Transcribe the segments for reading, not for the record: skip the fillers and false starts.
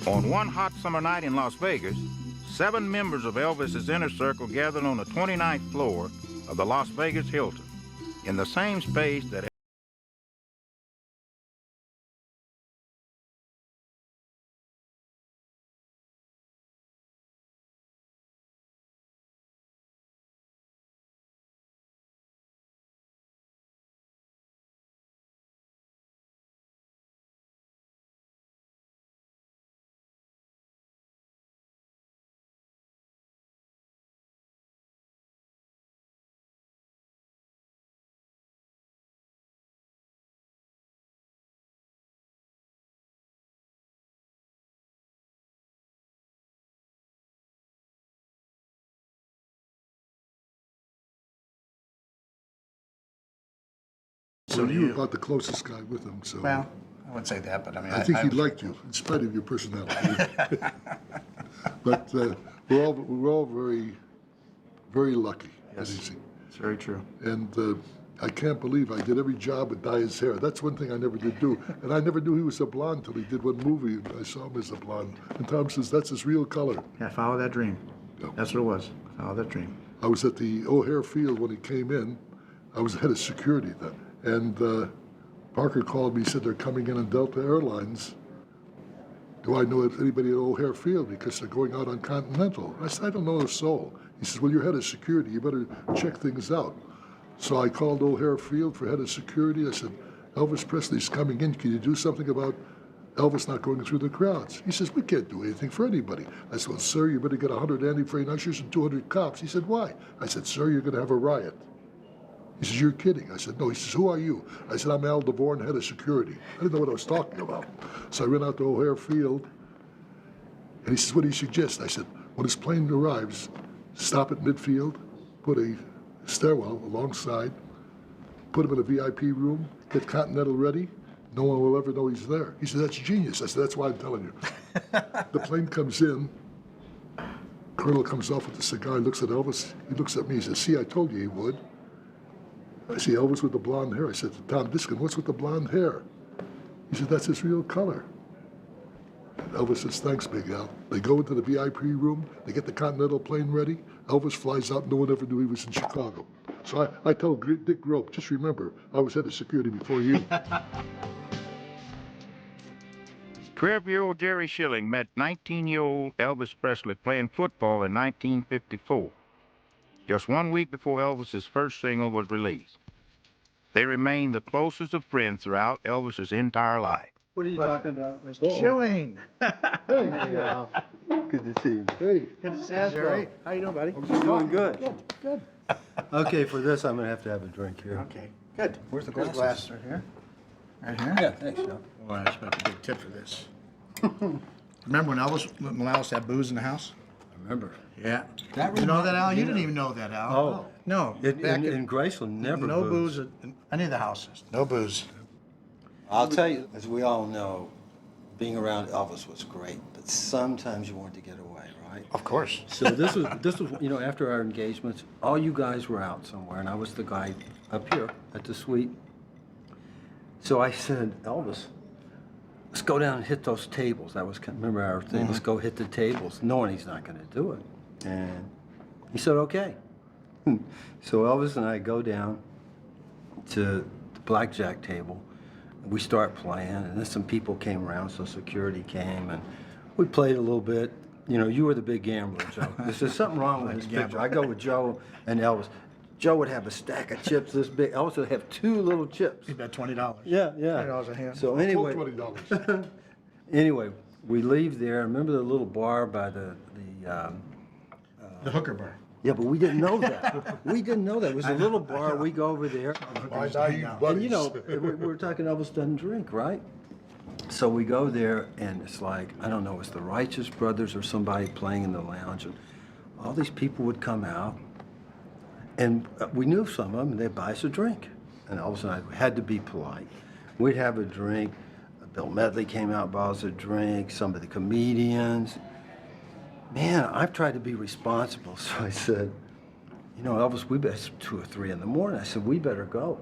On one hot summer night in Las Vegas, 7 members of Elvis's inner circle gathered on the 29th floor of the Las Vegas Hilton, in the same space that So you were about the closest guy with him, so. Well, I wouldn't say that, but I mean, I think he liked you, in spite of your personality. But we're all very, very lucky. yes, it's very true. And I can't believe I did every job with dye his hair. That's one thing I never did do. And I never knew he was a blonde until he did one movie, and I saw him as a blonde. And Tom says, that's his real color. Yeah, follow that dream. Yeah. That's what it was. Follow that dream. I was at the O'Hare Field when he came in. I was head of security then. And Parker called me, he said, they're coming in on Delta Airlines. Do I know anybody at O'Hare Field? Because they're going out on Continental. I said, I don't know a soul. He says, well, you're head of security. You better check things out. So I called O'Hare Field for head of security. I said, Elvis Presley's coming in. Can you do something about Elvis not going through the crowds? He says, we can't do anything for anybody. I said, well, sir, you better get 100 anti-frame ushers and 200 cops. He said, why? I said, sir, you're going to have a riot. He says, you're kidding. I said, no. He says, who are you? I said, I'm Al Dvorin, head of security. I didn't know what I was talking about. So I ran out to O'Hare Field, and he says, what do you suggest? I said, when his plane arrives, stop at midfield, put a stairwell alongside, put him in a VIP room, get Continental ready. No one will ever know he's there. He said, that's genius. I said, that's why I'm telling you. The plane comes in. Colonel comes off with a cigar, looks at Elvis. He looks at me, he says, see, I told you he would. I see Elvis with the blonde hair. I said to Tom Diskin, what's with the blonde hair? He said, that's his real color. And Elvis says, thanks, Big Al. They go into the VIP room, they get the Continental plane ready. Elvis flies out, no one ever knew he was in Chicago. So I told Dick Grob, just remember, I was head of security before you. 12-year-old Jerry Schilling met 19-year-old Elvis Presley playing football in 1954, just 1 week before Elvis's first single was released. They remained the closest of friends throughout Elvis's entire life. What are you talking about, Mr. Schilling. Hey, Al. Good to see you. Hey, Good to see you, Jerry. How you doing, buddy? I'm doing good. Good. Okay, for this, I'm gonna have to have a drink here. Okay, good. Where's the There's glasses? glass right here. Right here. Yeah, thanks, Al. Well, I expect a big tip for this. Remember when Elvis wouldn't allow us to have booze in the house? I remember. Yeah. That You know that, Al? You reminds me didn't even know that, Al. Oh. No. In Graceland, never no booze. booze in any of the houses. No booze. I'll tell you, as we all know, being around Elvis was great, but sometimes you wanted to get away, right? Of course. So this was, after our engagements, all you guys were out somewhere, and I was the guy up here at the suite. So I said, Elvis, let's go down and hit those tables. That was, remember our thing, let's go hit the tables, knowing he's not gonna do it. And he said, okay. So Elvis and I go down to the blackjack table. We start playing, and then some people came around, so security came, and we played a little bit. You know, you were the big gambler, Joe. There's something wrong with this picture. I go with Joe and Elvis. Joe would have a stack of chips this big. Elvis would have 2 little chips. He bet $20. Yeah. $20 a hand. So anyway, $20. anyway, we leave there. Remember the little bar by the The hooker bar. yeah, but we didn't know that. We didn't know that. It was a little bar. We go over there. My naive buddies. And you know, we're talking Elvis doesn't drink, right? So we go there, and it's like, I don't know, it's the Righteous Brothers or somebody playing in the lounge, and all these people would come out, and we knew some of them, and they'd buy us a drink. And Elvis and I had to be polite. We'd have a drink. Bill Medley came out, bought us a drink, some of the comedians. Man, I've tried to be responsible, so I said, you know, Elvis, it's 2 or 3 in the morning. I said, we better go.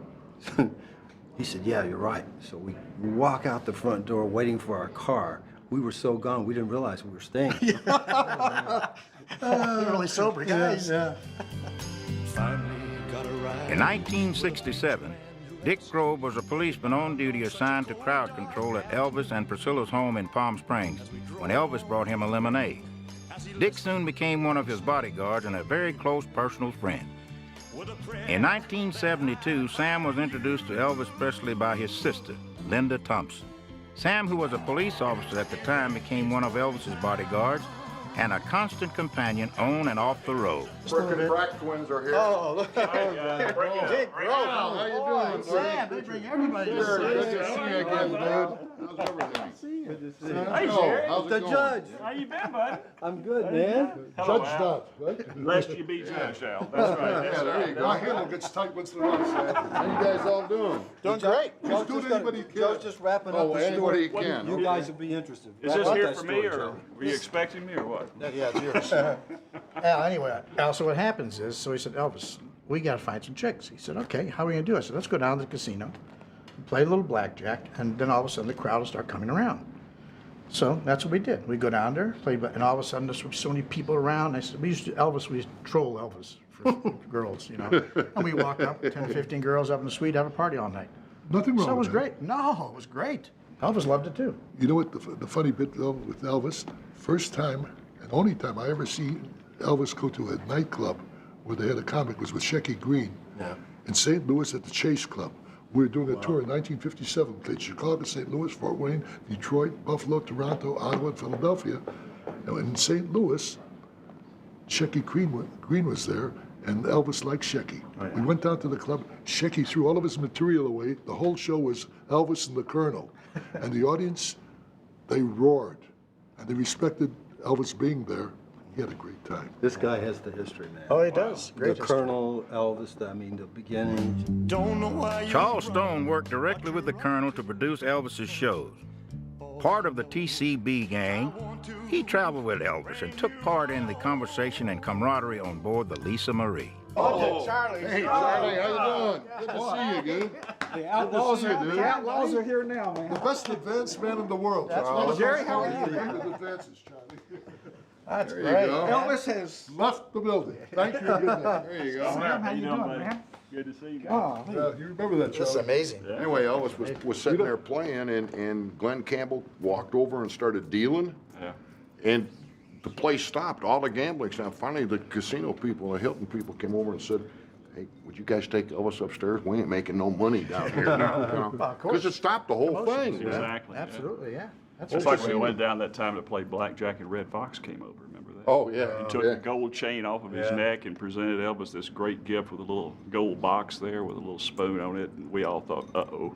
He said, yeah, you're right. So we walk out the front door waiting for our car. we were so gone, we didn't realize we were staying. They're really sober guys. In 1967, Dick Grob was a policeman on duty assigned to crowd control at Elvis and Priscilla's home in Palm Springs when Elvis brought him a lemonade. Dick soon became one of his bodyguards and a very close personal friend. In 1972, Sam was introduced to Elvis Presley by his sister, Linda Thompson. Sam, who was a police officer at the time, became one of Elvis's bodyguards and a constant companion on and off the road. Frickin' Brack twins are here. Oh, look. Dick, how you doing? Sam, they bring everybody to Sure, good see to see you again, dude. How's everything? Hey, How's the it going? judge. How you been, bud? I'm good, man. Hello, Judge Al. not, right? Lest you be judged, Al. That's right. That's Yeah, there right. you My go. handle gets tight once in a while, Sam. How you guys all doing? Doing great. Just do it anybody can. Joe's just wrapping up Oh, the anybody story. can. You guys will be interested. Is Wrap this up here that for me, story, or Joe. were you expecting me, or what? Yeah, it's yours. Al, anyway, Al, so what happens is, so he said, Elvis, we got to find some chicks. He said, okay, how are we going to do it? I said, let's go down to the casino, play a little blackjack, and then all of a sudden the crowd will start coming around. So that's what we did. We go down there, play, and all of a sudden there's so many people around. I said, we used to troll Elvis for girls, you know. And we walk up, 10, 15 girls up in the suite, have a party all night. Nothing wrong So it was with that. great. No, it was great. Elvis loved it too. You know what, the funny bit though with Elvis, first time and only time I ever see Elvis go to a nightclub where they had a comic was with Shecky Green in St. Louis at the Chase Club. We were doing a tour in 1957, played Chicago, St. Louis, Fort Wayne, Detroit, Buffalo, Toronto, Ottawa, and Philadelphia. And in St. Louis, Shecky Green was there, and Elvis liked Shecky. We went down to the club. Shecky threw all of his material away. The whole show was Elvis and the Colonel. And the audience, they roared. And they respected Elvis being there. He had a great time. This guy has the history, man. Oh, he does. Great. The Colonel, Elvis, the beginning. Charles Stone worked directly with the Colonel to produce Elvis's shows. Part of the TCB Gang, he traveled with Elvis and took part in the conversation and camaraderie on board the Lisa Marie. Charlie. Hey, Charlie, how you doing? Good to see you, dude. The outlaws Good to see you, dude. are here now, man. The best advanced man in the world. right. Jerry, how are you? With advances, Charlie. That's There you great. go. Elvis has. Left the building. Thank you. Good night. There you go. Sam, how you doing, buddy? man? Good to see you. Oh, You remember that, this is Charlie? amazing. Anyway, Elvis was sitting there playing, and Glenn Campbell walked over and started dealing, Yeah. and the place stopped. All the gambling stopped. Finally, the casino people, the Hilton people came over and said, hey, would you guys take Elvis upstairs? We ain't making no money down here now. Of course. Because it stopped the whole thing. man. Exactly. Absolutely, yeah. That's It's like when we went down that time to play blackjack and Red Fox came over. Remember that? Oh, yeah. He took yeah. the gold chain off of his neck and presented Elvis this great gift with a little gold box there with a little spoon on it, and we all thought, uh-oh.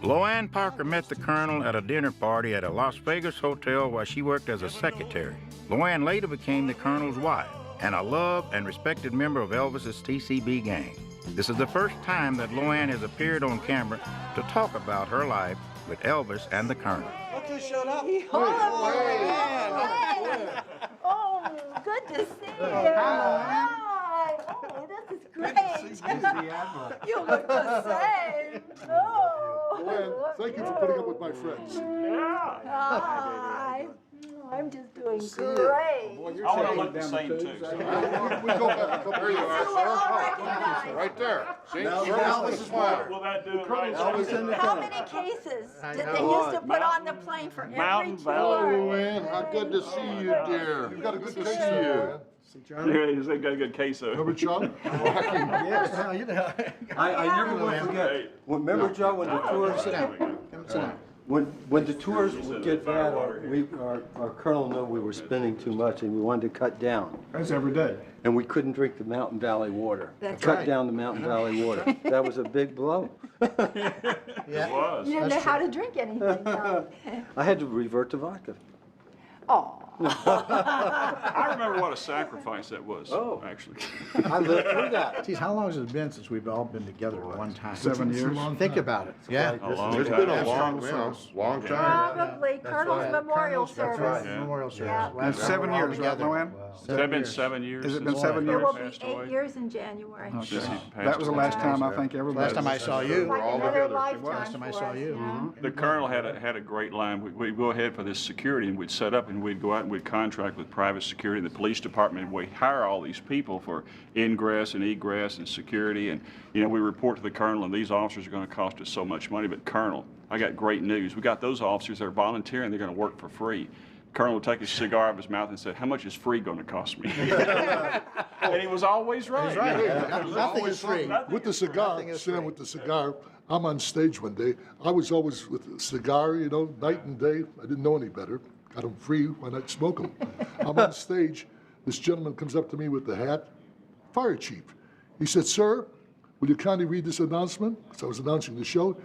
Loanne Parker met the Colonel at a dinner party at a Las Vegas hotel where she worked as a secretary. Loanne later became the Colonel's wife and a loved and respected member of Elvis's TCB Gang. This is the first time that Loanne has appeared on camera to talk about her life with Elvis and the Colonel. Oh, good to see you. Hi. Oh, this is great. You look the same. Glenn, Oh. thank you for putting up with my friends. Hi. I'm just doing great. I want to look the same, too. So. We go back a couple There you years. are, You were all sir. recognized. Right there. See? Now- Service now with a it's smile. Will that do it right? Elvis and the How Colonel. many cases did know. they used to put on the plane for every Mountain tour? Valley. Luann, how good to see you, dear. You've got a good to case see there, you. man. Yeah, he's got a good queso. Remember Charlie? Yes, you know. I never will forget. Remember, Joe, when the tours, when the tours would get bad, our colonel knew we were spending too much and we wanted to cut down. That's every day. And we couldn't drink the Mountain Valley water. That's Cut right. down the Mountain Valley water. That was a big blow. It was. You didn't know how to drink anything. No. I had to revert to vodka. Oh, I remember what a sacrifice that was, actually. I lived through that. Geez, how long has it been since we've all been together at one time? 7 It's a years. long Think time. about it. Yeah. A long It's time. been a long time. Probably Colonel's memorial service. Yeah. Memorial service. Yeah. Last It's time 7 we were all years, right, together. Loanne? Has that been 7 years? Has it been since 7 It years? will passed be away? 8 years in January. Okay. Since he passed That was the away. last time I think everybody. Last time I saw you. Like all another together. lifetime Last time I for saw us, you. know? The colonel had a great line. We'd go ahead for this security, and we'd set up, and we'd go out and we'd contract with private security, the police department, and we'd hire all these people for ingress and egress and security. And, you know, we report to the colonel, and these officers are going to cost us so much money. But, Colonel, I got great news. We got those officers that are volunteering. They're going to work for free. Colonel would take his cigar out of his mouth and say, "How much is free going to cost me?" And he was always right. Nothing is free. With the cigar, Nothing is Sam, free. with the cigar, I'm on stage one day. I was always with a cigar, you know, night and day. I didn't know any better. Got them free, why not smoke them? I'm on stage. This gentleman comes up to me with the hat, fire chief. He said, "Sir, will you kindly read this announcement?" Because I was announcing the show.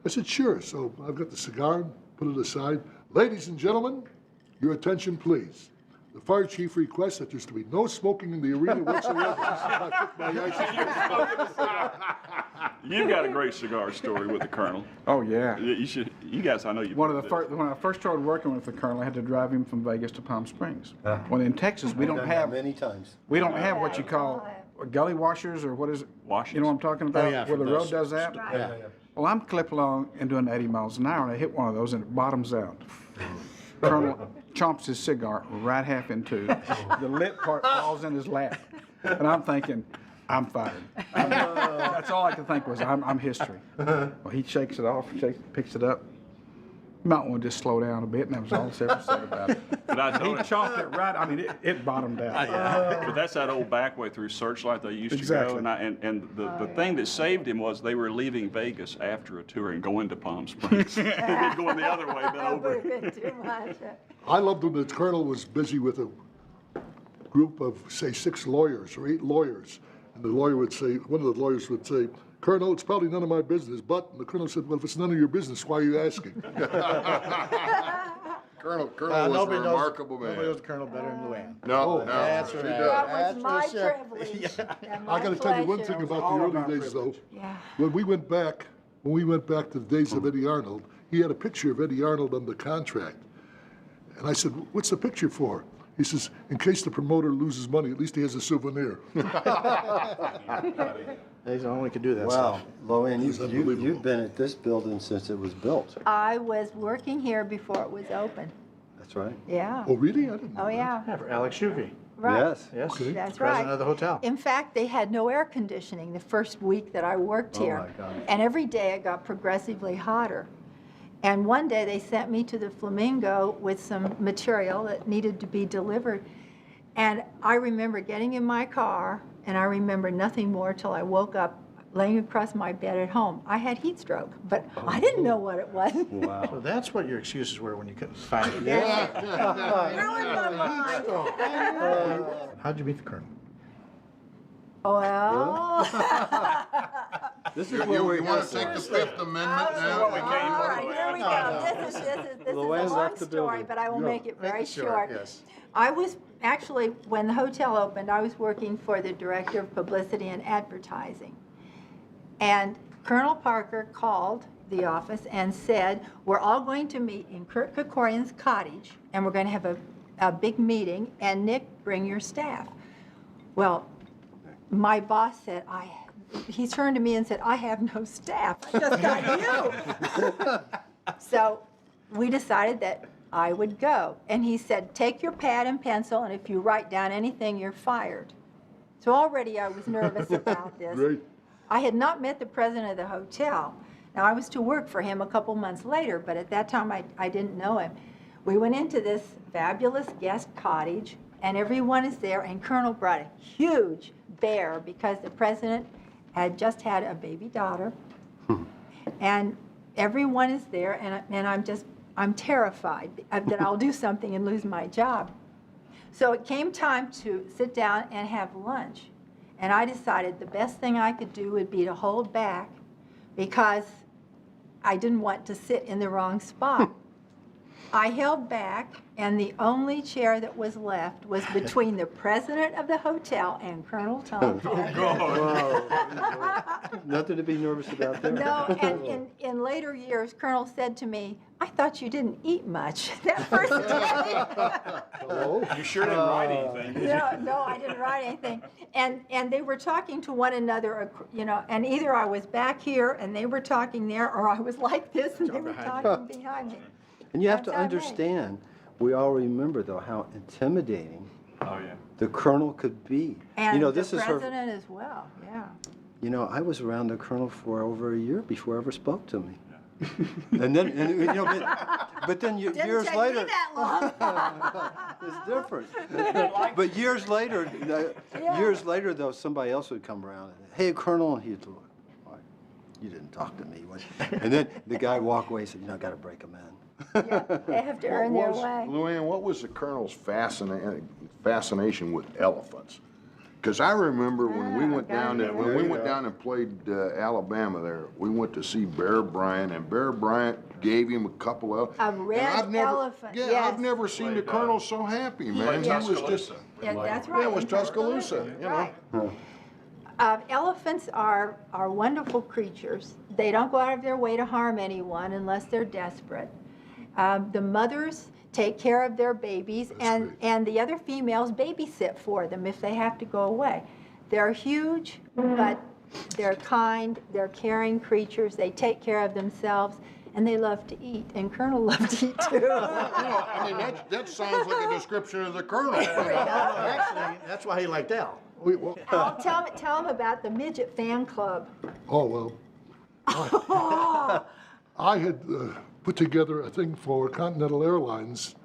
I said, "Sure." So I've got the cigar, put it aside. "Ladies and gentlemen, your attention, please. The fire chief requests that there's to be no smoking in the arena whatsoever." I took my ice. You've got a great cigar story with the colonel. Oh, yeah. You should. You guys, I know you. One of the first, when I first started working with the colonel, I had to drive him from Vegas to Palm Springs. When in Texas, we don't Done that have many times. what you call gully washers, or what is it? Washers. You know what I'm talking about? yeah, Where the from road those. does that? Right. Well, I'm clipping along and doing 80 miles an hour, and I hit one of those, and it bottoms out. Colonel chomps his cigar right half in two. The lit part falls in his lap, and I'm thinking, I'm fired. That's all I could think was, I'm history. Well, he shakes it off, picks it up. You might want to just slow down a bit, and that was all he ever said about it. But I He told him, chomped it right. I mean, it bottomed out. but that's that old back way through Searchlight they used Exactly. to go. And the thing that saved him was they were leaving Vegas after a tour and going to Palm Springs. They'd going the other way, then That would over. have been too much. I loved when the colonel was busy with a group of, say, 6 lawyers or 8 lawyers. And the lawyer would say, one of the lawyers would say, "Colonel, it's probably none of my business, but," and the colonel said, "Well, if it's none of your business, why are you asking?" Colonel was a Nobody remarkable Nobody man. knows the colonel better than Luanne. No, no, That's she right. does. That That's was for my sure. privilege. and I my got to tell you one pleasure. thing about all the of our early days, though. privilege. Yeah. When we went back to the days of Eddie Arnold, he had a picture of Eddie Arnold on the contract. And I said, "What's the picture for?" He says, "In case the promoter loses money, at least he has a souvenir." They only could do that Wow, stuff. Loanne, was unbelievable. you've been at this building since it was built. I was working here before it was open. That's right. Yeah. Oh, really? I didn't know Oh, that. yeah. Yeah, for Alex Shuki. Right. Yes. Yes. Okay. That's President right. of the hotel. In fact, they had no air conditioning the first week that I worked Oh, here. my God. And every day it got progressively hotter. And one day they sent me to the Flamingo with some material that needed to be delivered. And I remember getting in my car, and I remember nothing more till I woke up laying across my bed at home. I had heat stroke, but I didn't know what it was. Wow. So that's what your excuses were when you couldn't find it. Ruined my mind. How'd you meet the colonel? Well. This is You what we're want here to take for. the Fifth Amendment now? All right, here we go. This is a Loanne long left the story, building. but I will make it very short. Yes. I was, actually, when the hotel opened, I was working for the Director of Publicity and Advertising. And Colonel Parker called the office and said, "We're all going to meet in Kurt Kekorian's cottage, and we're going to have a big meeting, and Nick, bring your staff." Well, my boss said, he turned to me and said, "I have no staff. I just got you." So we decided that I would go. And he said, "Take your pad and pencil, and if you write down anything, you're fired." So already I was nervous about this. Great. I had not met the president of the hotel. Now, I was to work for him a couple months later, but at that time I didn't know him. We went into this fabulous guest cottage, and everyone is there, and Colonel brought a huge bear because the president had just had a baby daughter. And everyone is there, and I'm terrified that I'll do something and lose my job. So it came time to sit down and have lunch. And I decided the best thing I could do would be to hold back because I didn't want to sit in the wrong spot. I held back, and the only chair that was left was between the president of the hotel and Colonel Thompson. Nothing to be nervous about there. No, and in later years, Colonel said to me, "I thought you didn't eat much that first day." You sure didn't write anything. No, I didn't write anything. And they were talking to one another, you know, and either I was back here and they were talking there, or I was like this and they were talking behind me. And you have to That's how it made. understand, we all remember though how intimidating Oh, yeah. the colonel could be. And you know, the this is her. president as well, yeah. You know, I was around the colonel for over a year before he ever spoke to me. And then, you know, but then years Didn't take later, me that long. it's different. But years later, though, somebody else would come around and, "Hey, Colonel," and he'd look, "Why? You didn't talk to me." And then the guy would walk away and say, "You know, I got to break him in." Yeah, they have to earn their way. Loanne, what was the colonel's fascination with elephants? Because I remember when we went down there, when we went down and played Alabama there, we went to see Bear Bryant, and Bear Bryant gave him a couple of. A red elephant, Yeah, yes. I've never seen the colonel so happy, man. He was just. Yeah, that's right. Yeah, it was in Tuscaloosa, you know. Right. Elephants are wonderful creatures. They don't go out of their way to harm anyone unless they're desperate. The mothers take care of their babies, and the other females babysit for them if they have to go away. They're huge, but they're kind, they're caring creatures. They take care of themselves, and they love to eat. And Colonel loved to eat too. You know, I mean, that sounds like a description of the colonel. Actually, that's why he liked Al. Al, tell him about the midget fan club. Oh, well. I had put together a thing for Continental Airlines,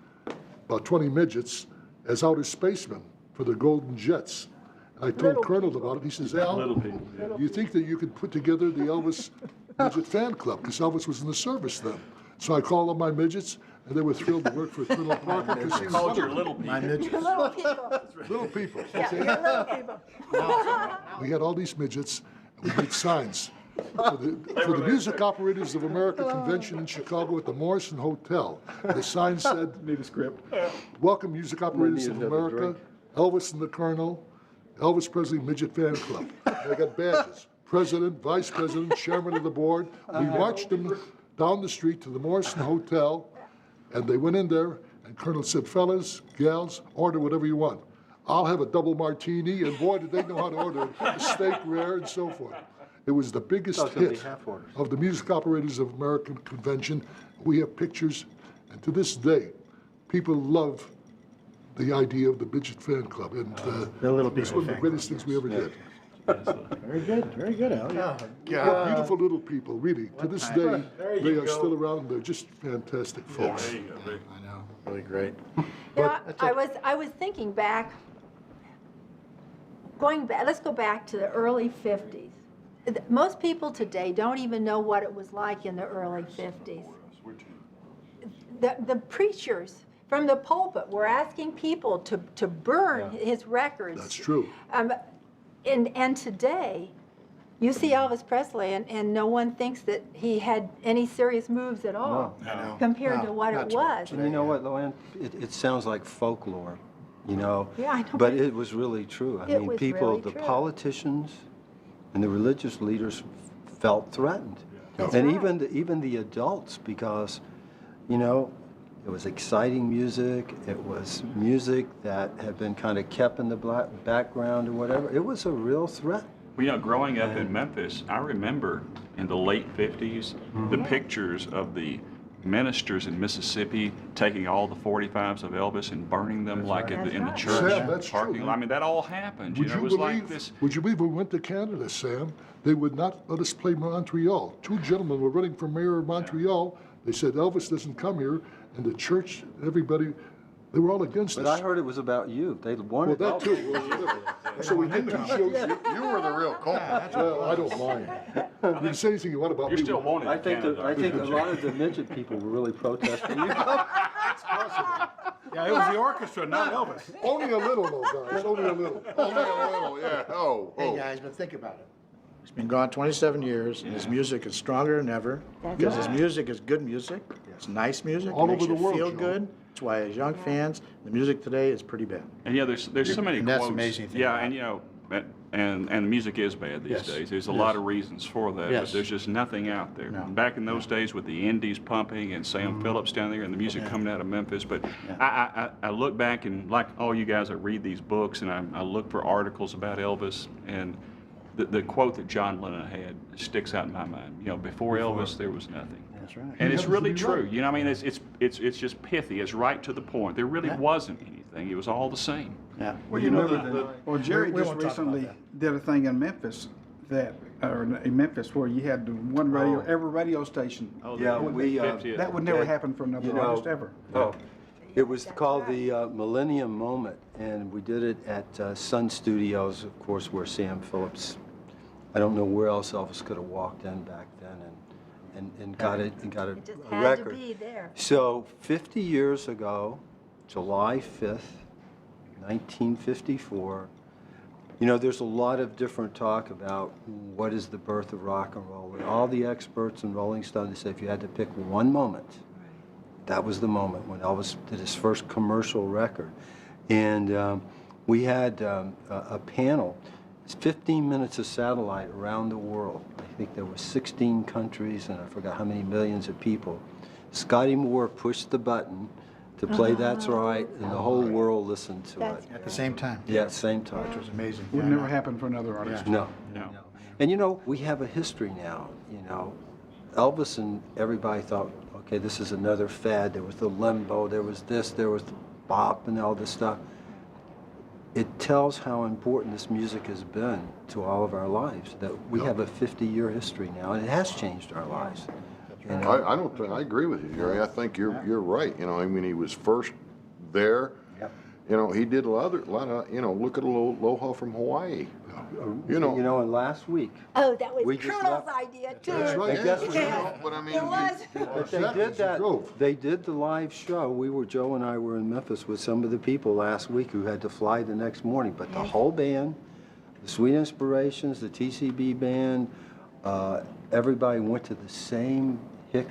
about 20 midgets, as outer spacemen for the Golden Jets. And I told Colonel about it. He says, "Al, you think that you could put together the Elvis Midget Fan Club?" Because Elvis was in the service then. So I called up my midgets, and they were thrilled to work for Colonel Parker because he was one of them. Little people. Little people. Little people. Yeah, see? you're little people. We had all these midgets, and we made signs for the Music Operators of America convention in Chicago at the Morrison Hotel. The sign said, Need a script. "Welcome, Music Operators need of another America, drink. Elvis and the Colonel, Elvis Presley Midget Fan Club." They got badges. President, Vice President, Chairman of the Board. We marched them down the street to the Morrison Hotel, and they went in there, and Colonel said, "Fellas, gals, order whatever you want. I'll have a double martini," and boy, did they know how to order it, a steak rare and so forth. It was the biggest Thought there'd be hit half orders. of the Music Operators of America convention. We have pictures, and to this day, people love the idea of the Midget Fan Club, and The Little it's People one of the Fan greatest things we ever did. Very good, Al. They're beautiful little people, really. To this day, they are still around, and they're just fantastic folks. I know, really great. You know, I was thinking back, let's go back to the early 50s. Most people today don't even know what it was like in the early 50s. The preachers from the pulpit were asking people to burn his records. That's true. And today, you see Elvis Presley, and no one thinks that he had any serious moves at all compared to what it was. And you know what, Loanne? It sounds like folklore, you know? Yeah, I know. But it was really true. I It mean, was people, really the true. politicians and the religious leaders felt threatened. That's And right. even the adults, because, you know, it was exciting music. It was music that had been kind of kept in the background or whatever. It was a real threat. Well, you know, growing up in Memphis, I remember in the late 50s, the pictures of the ministers in Mississippi taking all the 45s of Elvis and burning them like in the That's church Sam, that's true. parking lot. I mean, that all happened. You know, it was like this. Would you believe we went to Canada, Sam? They would not let us play Montreal. Two gentlemen were running for mayor of Montreal. They said Elvis doesn't come here, and the church, everybody, they were all against But us. I heard it was about you. They wanted Well, that too. Elvis. So we did 2 shows. You were the real culprit. Well, I don't mind. You can say anything you want about You're me. still wanted I in think Canada. I think a lot of the midget people were really protesting. You Yeah, it was the orchestra, not Elvis. Only a little, though, guys. Only a little. Only a little, yeah. Hey, guys, but think about it. He's been gone 27 years, and his music is stronger than ever. Because his music is good music. It's nice music. All It makes over the you world, feel Joe. good. That's why as young fans, the music today is pretty bad. And there's so many And quotes. that's the amazing thing Yeah, about and and the music is bad these Yes. days. There's a Yes. lot of reasons for that, Yes. but there's just nothing out there. No. Back in those days with the indies pumping and Sam Phillips down there and the music coming out of Memphis, but I look back and like all you guys, I read these books and I look for articles about Elvis, and the quote that John Lennon had sticks out in my mind. Before Elvis there was nothing. That's right. And it's happens to really be true. right. I mean, it's just pithy. It's right to the point. There really wasn't anything. It was all the same. Yeah. Well, you know, Remember well, Jerry we just won't talk about recently that. did a thing in Memphis in Memphis where you had the one radio, every radio station. Oh, Yeah, the we, 50th. That would never Yeah, happen for another you know, artist ever. Oh, it was called the Millennium Moment, and we did it at Sun Studios, of course, where Sam Phillips, I don't know where else Elvis could have walked in back then and got it and got a It just a had record. to be there. So 50 years ago, July 5th, 1954, there's a lot of different talk about what is the birth of rock and roll. And all the experts in Rolling Stone, they say if you had to pick one moment, that was the moment when Elvis did his first commercial record. And we had a panel. It's 15 minutes of satellite around the world. I think there were 16 countries, and I forgot how many millions of people. Scotty Moore pushed the button to play That's Right, and the whole world listened to That's it. At the same time. Yeah, at the same time. Which was amazing. Would Yeah, never no. happen for another artist. No. No. And we have a history now, Elvis and everybody thought, okay, this is another fad. There was the limbo, there was this, there was the bop and all this stuff. It tells how important this music has been to all of our lives, that we have a 50-year history now, and it has changed our lives. And, I don't think, I agree with you, Jerry. I think you're right. I mean, he was first there. Yep. He did a lot of, look at Aloha from Hawaii. and last week, Oh, that was We just Colonel's left- idea too. That's right. And guess what? Yeah. But I mean, It was. but they Exactly, did that. she drove. They did the live show. Joe and I were in Memphis with some of the people last week who had to fly the next morning. But the whole band, the Sweet Inspirations, the TCB band, everybody went to the same hick.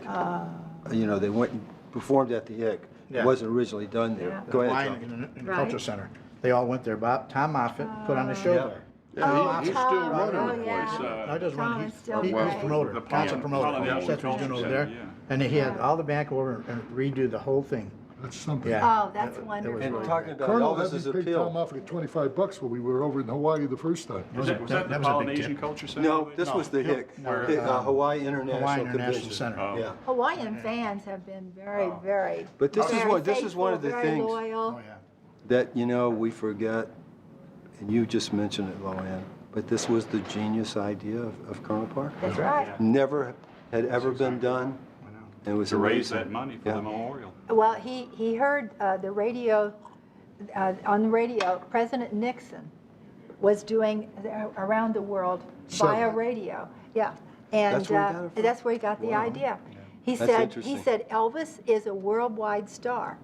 They went and performed at the hick. Yeah. It wasn't originally done there. Yeah. Go ahead, Hawaiian Tom. in the Right. Culture Center. They all went there. Tom Moffat put on a show Yeah. there. Yeah, he's still Tom, running the oh, yeah. place. No, he doesn't run. Tom He's is still he's great. promoter, The concert promoter. Polynesian That's what he's doing over Culture there. Center, yeah. And he had all the band go over and redo the whole thing. That's something. Yeah. Oh, that's It was wonderful. And really talking about Colonel had Elvis's me pay Tom appeal. Moffat $25 when we were over in Hawaii the first time. Was that that the was a big Polynesian tip. Culture Center? No, this was the hick. Hawaii International Hawaii International Convention. Center. Oh. Yeah. Hawaiian fans have been very, very. But this is very one- this is one of the faithful, very things- loyal. Oh, yeah. That, we forget, and you just mentioned it, Loanne, but this was the genius idea of Colonel Parker. That's right. Never had ever been done. It was To raise amazing. that money for Yeah. the memorial. Well, he heard the radio, on the radio, President Nixon was doing around the world via Satellite. radio. Yeah. And That's where he got it from? that's where he got the idea. He That's said, interesting. Elvis is a worldwide star.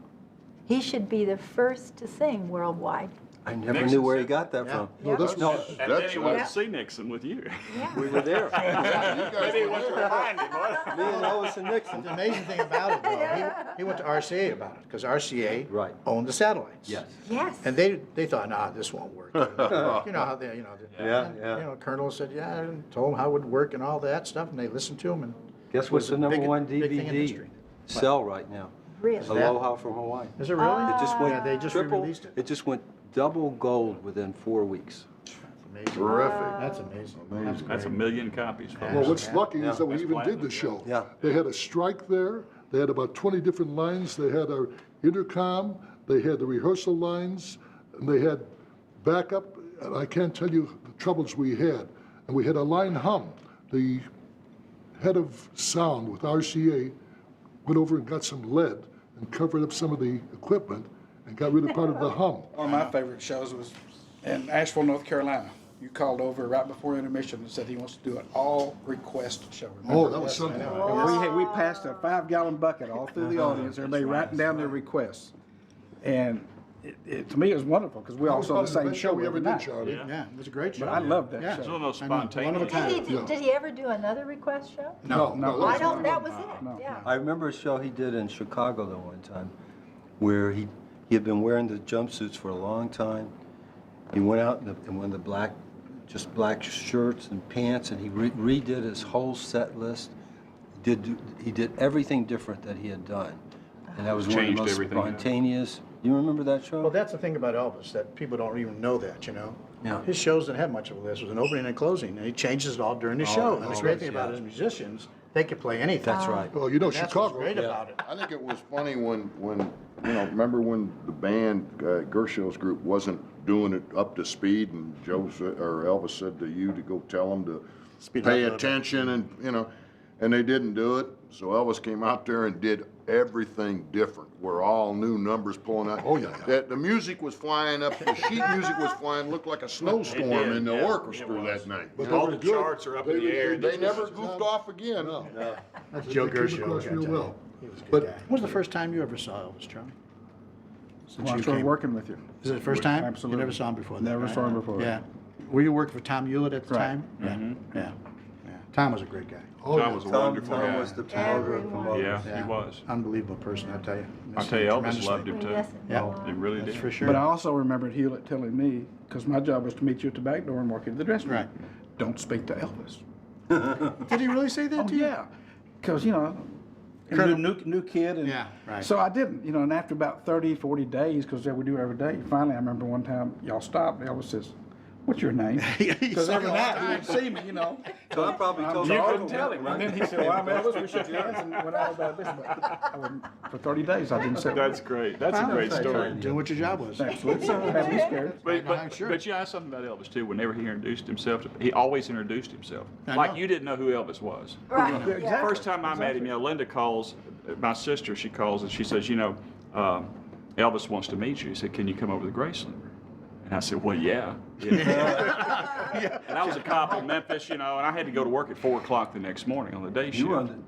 He should be the first to sing worldwide. I never Nixon knew where he said- got that from. No, that's Yeah. And then he went Yeah. to see Nixon with you. We were there. Maybe he went to find him. Me and Elvis and Nixon. The amazing thing about it, though, he went to RCA about it, because RCA Right. owned the satellites. Yes. Yes. And they thought, nah, this won't work. You know how they, Yeah, and, yeah. Colonel said, yeah, and told them how it would work and all that stuff, and they listened to him, and Guess what's the was a number big- one big thing in DVD history. sell right now? Really? Aloha from Hawaii. Is it really? It just went Yeah, they just triple. re-released it. It just went double gold within 4 weeks. Amazing. Terrific. That's amazing. That's 1 million copies. Folks. Well, what's lucky is that we That's even did platinum. the show. Yeah. They had a strike there. They had about 20 different lines. They had our intercom. They had the rehearsal lines. And they had backup. And I can't tell you the troubles we had. And we had a line hum. The head of sound with RCA went over and got some lead and covered up some of the equipment and got rid of part of the hum. One of my favorite shows was in Asheville, North Carolina. You called over right before intermission and said he wants to do an all request show. Remember? Oh, that was something. And we passed a 5-gallon bucket all through the audience, everybody writing down their requests. And to me, it was wonderful because we all saw the same show we every ever did, night. Charlie. Yeah, it was a great show. But I loved that Yeah. It's show. one of those I know, one of a spontaneous. kind. Did he ever do another request show? No, I don't, that was it, No. yeah. I remember a show he did in Chicago the one time where he had been wearing the jumpsuits for a long time. He went out in one of the black shirts and pants, and he redid his whole set list. He did everything different that he had done, and that was one of the Changed most everything, yeah. spontaneous. You remember that show? Well, that's the thing about Elvis, that people don't even know that, Yeah. His shows didn't have much of a list. It was an opening and closing, and he changes it all during the show. And the great thing about his musicians, they could play anything. That's right. Well, you know, And that's Chicago. what's great about it. I think it was funny when remember when the band, Gershill's group, wasn't doing it up to speed, and Elvis said to you to go tell them to Speed it up a pay little bit. attention, and they didn't do it. So Elvis came out there and did everything different. We're all new numbers pulling out. Oh, yeah. That the music was flying up, the sheet music was flying, looked like a snowstorm did, in the yeah, orchestra it was. that night. But you they know? All were the good. charts are up in the air. They never goofed off again. No. That's They Joe came Gershon. across I gotta real tell you. well. He was a good But- guy. When was the first time you ever saw Elvis, Charlie? Since When I you started came. working with you. Is it the first time? Absolutely. You never saw him before that, Never right? saw him before. Yeah. Were you working for Tom Hewlett at the Right. time? Yeah. Yeah. Tom was a great guy. Oh, Tom yeah. was a Tom wonderful guy. was the promoter of Everyone. promoters. Yeah, he was. Unbelievable person, I tell you. I tell you, Elvis Tremendously. loved him We too. miss him. Yeah. He really That's did. for sure. But I also remembered Hewlett telling me, because my job was to meet you at the back door and walk you to the dressing room. Right. Don't speak to Elvis. Did he really say that Oh, to you? yeah. Because, Kind of new kid. And Yeah, right. So I didn't, and after about 30, 40 days, because we do every day, finally I remember one time y'all stopped and Elvis says, "What's your name?" Because every night he would see me, Tom probably told You all couldn't of tell them, him. right? And then he said, "Well, I'm Elvis." We shook hands and went on about this. For 30 days, I didn't say. That's great. That's a great story. Doing what your job was. Absolutely. Had me scared. But you asked something about Elvis too. Whenever he introduced himself, he always introduced himself. Like know. you didn't know who Elvis was. Right, Exactly. yeah. First time I met him, Linda calls, my sister, she calls and she says, Elvis wants to meet you. He said, can you come over to Graceland? And I said, well, yeah. And I was a cop in Memphis, and I had to go to work at 4 o'clock the next morning on the day shift. You were on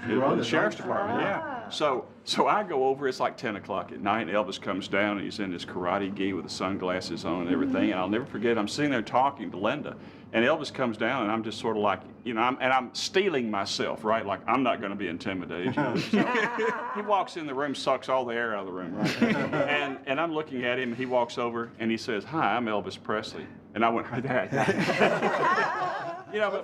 It was on the sheriff's department, yeah. So I go over, it's like 10 o'clock at night, and Elvis comes down, and he's in his karate gi with the sunglasses on and everything, and I'll never forget, I'm sitting there talking to Linda, and Elvis comes down, and I'm just sort of like, I'm steeling myself, right? Like, I'm not going to be intimidated. So he walks in the room, sucks all the air out of the room, right? And I'm looking at him, and he walks over, and he says, hi, I'm Elvis Presley. And I went,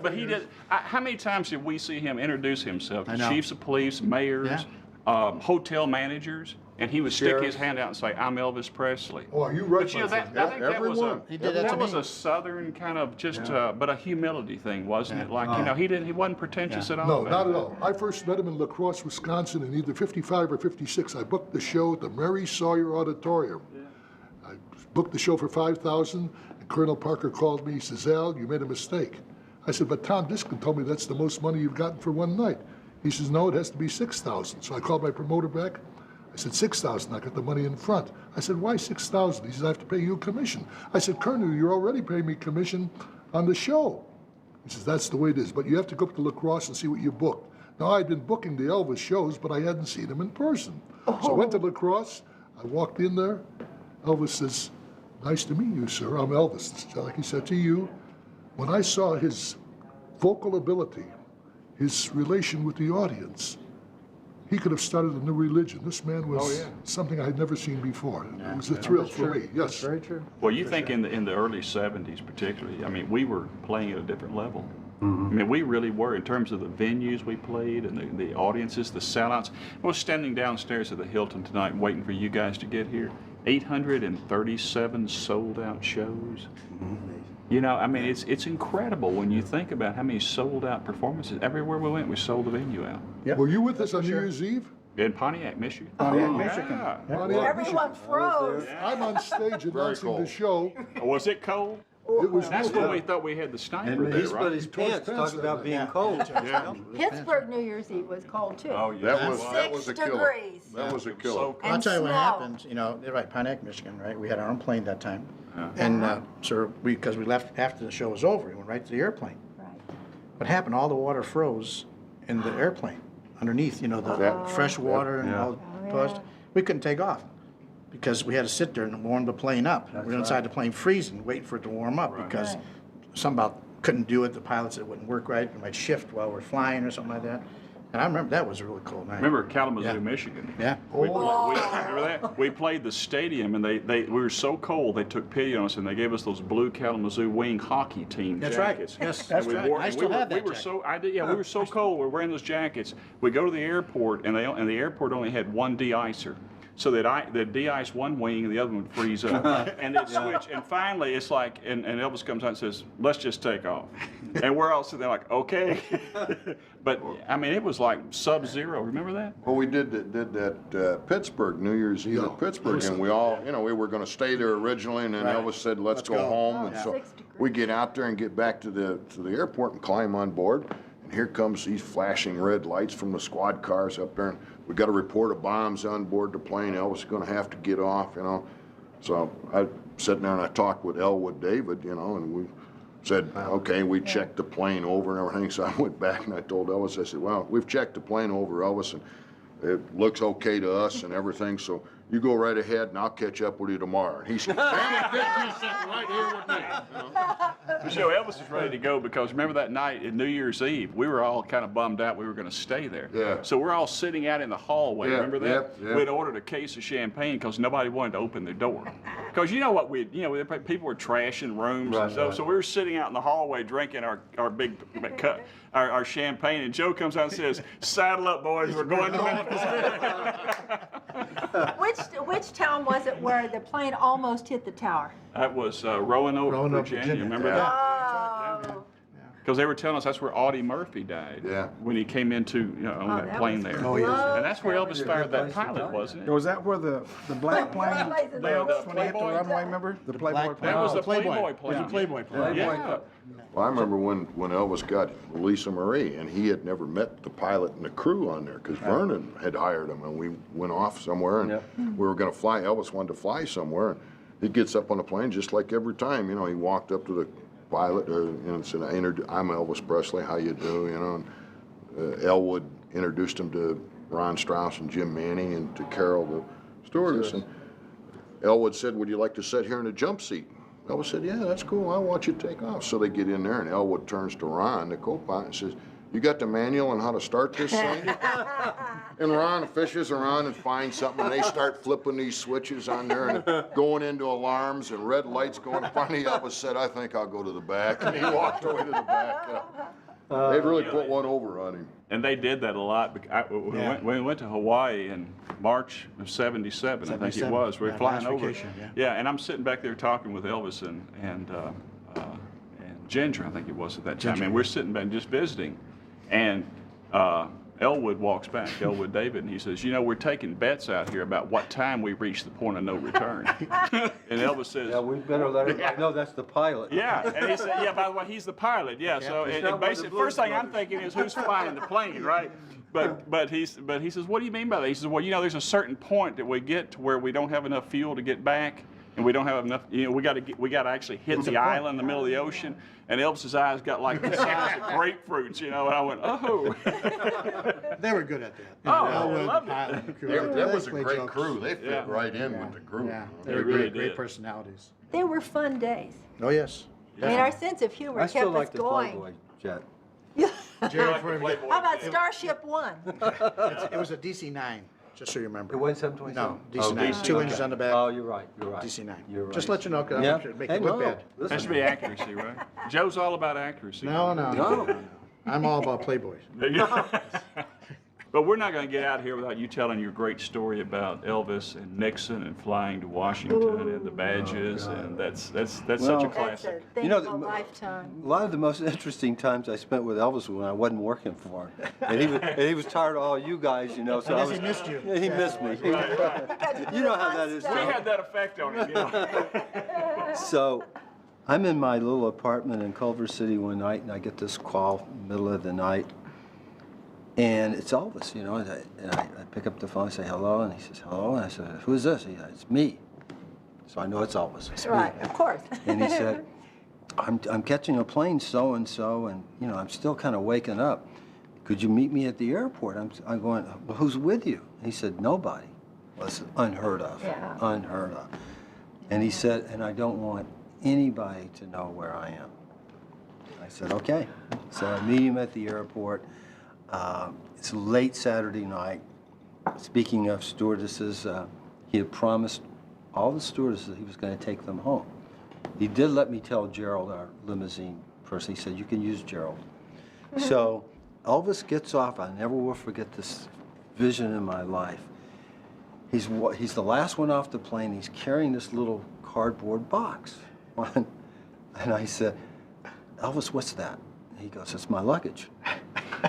but he did. How many times did we see him introduce himself I to know. chiefs of police, mayors, hotel managers, and he would stick his hand out and say, "I'm Elvis Presley." Oh, are you right, But my that, friend? I think that was Everyone. He did that to was me. a southern kind of just, but a humility thing, wasn't it? Like he wasn't pretentious at all. No, man. not at all. I first met him in La Crosse, Wisconsin in either 55 or 56. I booked the show at the Mary Sawyer Auditorium. I booked the show for $5,000, and Colonel Parker called me. He says, Al, you made a mistake. I said, but Tom Diskin told me that's the most money you've gotten for one night. He says, no, it has to be $6,000. So I called my promoter back. I said, $6,000, I got the money in front. I said, why $6,000? He says, I have to pay you a commission. I said, Colonel, you're already paying me commission on the show. He says, that's the way it is, but you have to go up to La Crosse and see what you booked. Now, I'd been booking the Elvis shows, but I hadn't seen him in person. So I went to La Crosse, I walked in there. Elvis says, nice to meet you, sir. I'm Elvis. Like he said to you, when I saw his vocal ability, his relation with the audience, he could have started a new religion. This man was something I had never seen before. It was a thrill for me, yes. Very true. Well, you think in the early 70s particularly, I mean, we were playing at a different level. I mean, we really were in terms of the venues we played and the audiences, the sellouts. I was standing downstairs at the Hilton tonight waiting for you guys to get here. 837 sold out shows. I mean, it's incredible when you think about how many sold out performances. Everywhere we went, we sold the venue out. Yep. Were you with us on New Year's Eve? In Pontiac, Michigan. Pontiac, Yeah. Michigan. Pontiac, Everyone Michigan. froze. I'm on stage announcing the cold. show. Was it cold? It was That's real when we cold. thought we had the sniper And there, he split right? his tore his pants pants talking that about night. being Yeah. cold. Yeah. Pittsburgh New Year's Eve was cold too. Oh, yeah. That was a 6 killer. degrees. That was a killer. So I'll And tell you what snow. happened. They're right, Pontiac, Michigan, right? We had our own plane that time. And so because we left after the show was over, we went right to the airplane. Right. What happened? All the water froze in the airplane underneath, the fresh water and all. Oh, Plus, yeah. we couldn't take off. because we had to sit there and warm the plane up. We were inside the plane freezing, waiting for it to warm up because some about couldn't do it. The pilot said it wouldn't work right. It might shift while we're flying or something like that. And I remember that was a really cold night. Remember Kalamazoo, Michigan? Yeah. Remember that? We played the stadium, and we were so cold they took pity on us, and they gave us those blue Kalamazoo wing hockey team That's jackets. right. Yes, And that's right. I still have that We were jacket. so we were so cold. We were wearing those jackets. We go to the airport, and the airport only had one de-icer. So they'd de-ice one wing and the other one would freeze up. And they'd switch. And finally, it's like, and Elvis comes out and says, let's just take off. And we're all sitting there like, okay. But, I mean, it was like sub-zero. Remember that? Well, we did that Pittsburgh, New Year's Eve at Pittsburgh, and we all, we were gonna stay there originally, and then Elvis said, let's go home. And so 6 degrees. we get out there and get back to the airport and climb on board, and here comes these flashing red lights from the squad cars up there, and we got a report of bombs on board the plane. Elvis is gonna have to get off, So I sitting there and I talked with Elwood David, and we said, okay, we checked the plane over and everything. So I went back and I told Elvis, I said, well, we've checked the plane over, Elvis, and it looks okay to us and everything. So you go right ahead and I'll catch up with you tomorrow. And he said, damn it, Dick, he's sitting right here with me. So Elvis was ready to go because remember that night at New Year's Eve, we were all kind of bummed out we were going to stay there. Yeah. So we're all sitting out in the hallway, Yeah, remember that? yeah. We'd ordered a case of champagne because nobody wanted to open their door. Because you know what people were trashing rooms and stuff. So we were sitting out in the hallway drinking our big cup, our champagne, and Joe comes out and says, saddle up, boys, we're going to Memphis. Which town was it where the plane almost hit the tower? That was Roanoke, Roanoke, Virginia. Virginia. Remember Yeah. that? Oh. Because they were telling us that's where Audie Murphy died. Yeah. When he came into on that that plane was there. Oh, yes. And that's where Elvis fired that pilot, wasn't it? Was that where the black plane, Plays in the when they hit the Playboy? runway, remember? The Playboy plane? That was the Playboy. Playboy It plane. was a Playboy plane. Yeah. Well, I remember when Elvis got Lisa Marie, and he had never met the pilot and the crew on there because Vernon had hired him, and we went off somewhere, and we were going to fly. Elvis wanted to fly somewhere, and he gets up on the plane just like every time. He walked up to the pilot and said, "I'm Elvis Presley. How you do?" And Elwood introduced him to Ron Strauss and Jim Manning and to Carol, the stewardess. And Elwood said, "Would you like to sit here in a jump seat?" Elvis said, "Yeah, that's cool. I want you to take off." So they get in there, and Elwood turns to Ron, the co-pilot, and says, "You got the manual on how to start this thing?" And Ron fishes around and finds something, and they start flipping these switches on there and going into alarms and red lights going. Finally, Elvis said, "I think I'll go to the back," and he walked away to the back. They really put one over on him. And they did that a lot. When we went to Hawaii in March of '77, I think it 77. was. We were Yeah, flying last over. vacation, yeah. Yeah, and I'm sitting back there talking with Elvis and Ginger, I think it was at that time. And we're sitting back just visiting. And Elwood walks back, Elwood David, and he says, we're taking bets out here about what time we reach the point of no return. And Elvis says, Yeah, we better let him know that's the pilot. yeah, and he said, yeah, by the way, he's the pilot, yeah. So It's and not one of basically, the first Blues thing I'm Brothers. thinking is who's flying the plane, right? But he says, what do you mean by that? He says, well, there's a certain point that we get to where we don't have enough fuel to get back, and we don't have enough. We got to actually hit the island in the middle of the ocean. And Elvis's eyes got like the size of grapefruits, and I went, oh. They were good at that. Oh, I Elwood, loved the it. pilot, the crew, That was a played great jokes. crew. They fit Yeah. right in with the group. Yeah, They they were really great did. personalities. They were fun days. Oh, yes. I mean, our sense of humor I still kept us like the going. Playboy jet. Jerry Ford- How about Starship One? It was a DC-9, just so you remember. It wasn't 727? No, Oh, DC-9, DC-9. 2 inches on the back, Oh, you're right. DC-9. You're right. Just let you know, because I Yeah. want you to make Hey, it look no. bad. Has Listen. to be accuracy, right? Joe's all about accuracy. No. No. I'm all about Playboys. But we're not going to get out here without you telling your great story about Elvis and Nixon and flying to Washington and the badges, and that's such a Well- That's a classic. thing You know, of a lifetime. A lot of the most interesting times I spent with Elvis was when I wasn't working for him, and he was tired of all you guys, So I guess he missed you. Yeah, he missed me. You know how that is. We had that effect on him. So, I'm in my little apartment in Culver City one night, and I get this call middle of the night, and it's Elvis, and I pick up the phone and say hello, and he says hello, and I said, who's this? He said, it's me. So I know it's Elvis. It's me. Right, of course. And he said, I'm catching a plane so-and-so, and, I'm still kind of waking up. Could you meet me at the airport? I'm going, well, who's with you? And he said, nobody. was unheard of, Yeah. unheard of. And he said, and I don't want anybody to know where I am. I said, okay. So I meet him at the airport. It's late Saturday night. Speaking of stewardesses, he had promised all the stewardesses he was going to take them home. He did let me tell Gerald, our limousine person, he said, you can use Gerald. So Elvis gets off. I never will forget this vision in my life. He's the last one off the plane. He's carrying this little cardboard box. And I said, Elvis, what's that? And he goes, it's my luggage.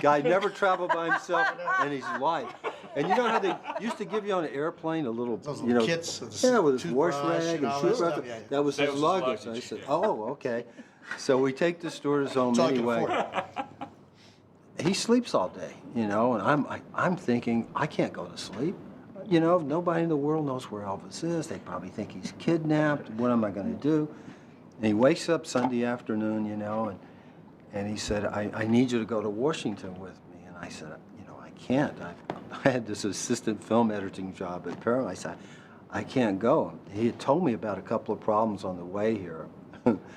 Guy never traveled by himself in his life. And you know how they used to give you on an airplane a little, Those you little know, kits with yeah, with his toothbrush wash rag and and all that toothbrush. stuff, yeah. That was his luggage. I said, oh, okay. So we take the stewardess home That's all I can anyway. He sleeps all day, you know, and I'm thinking, I can't go to sleep. You know, nobody in the world knows where Elvis is. They probably think he's kidnapped. What am I going to do? And he wakes up Sunday afternoon, you know, and he said, I need you to go to Washington with me. And I said, you know, I can't. I had this assistant film editing job at Paramount. I said, I can't go. He had told me about a couple of problems on the way here.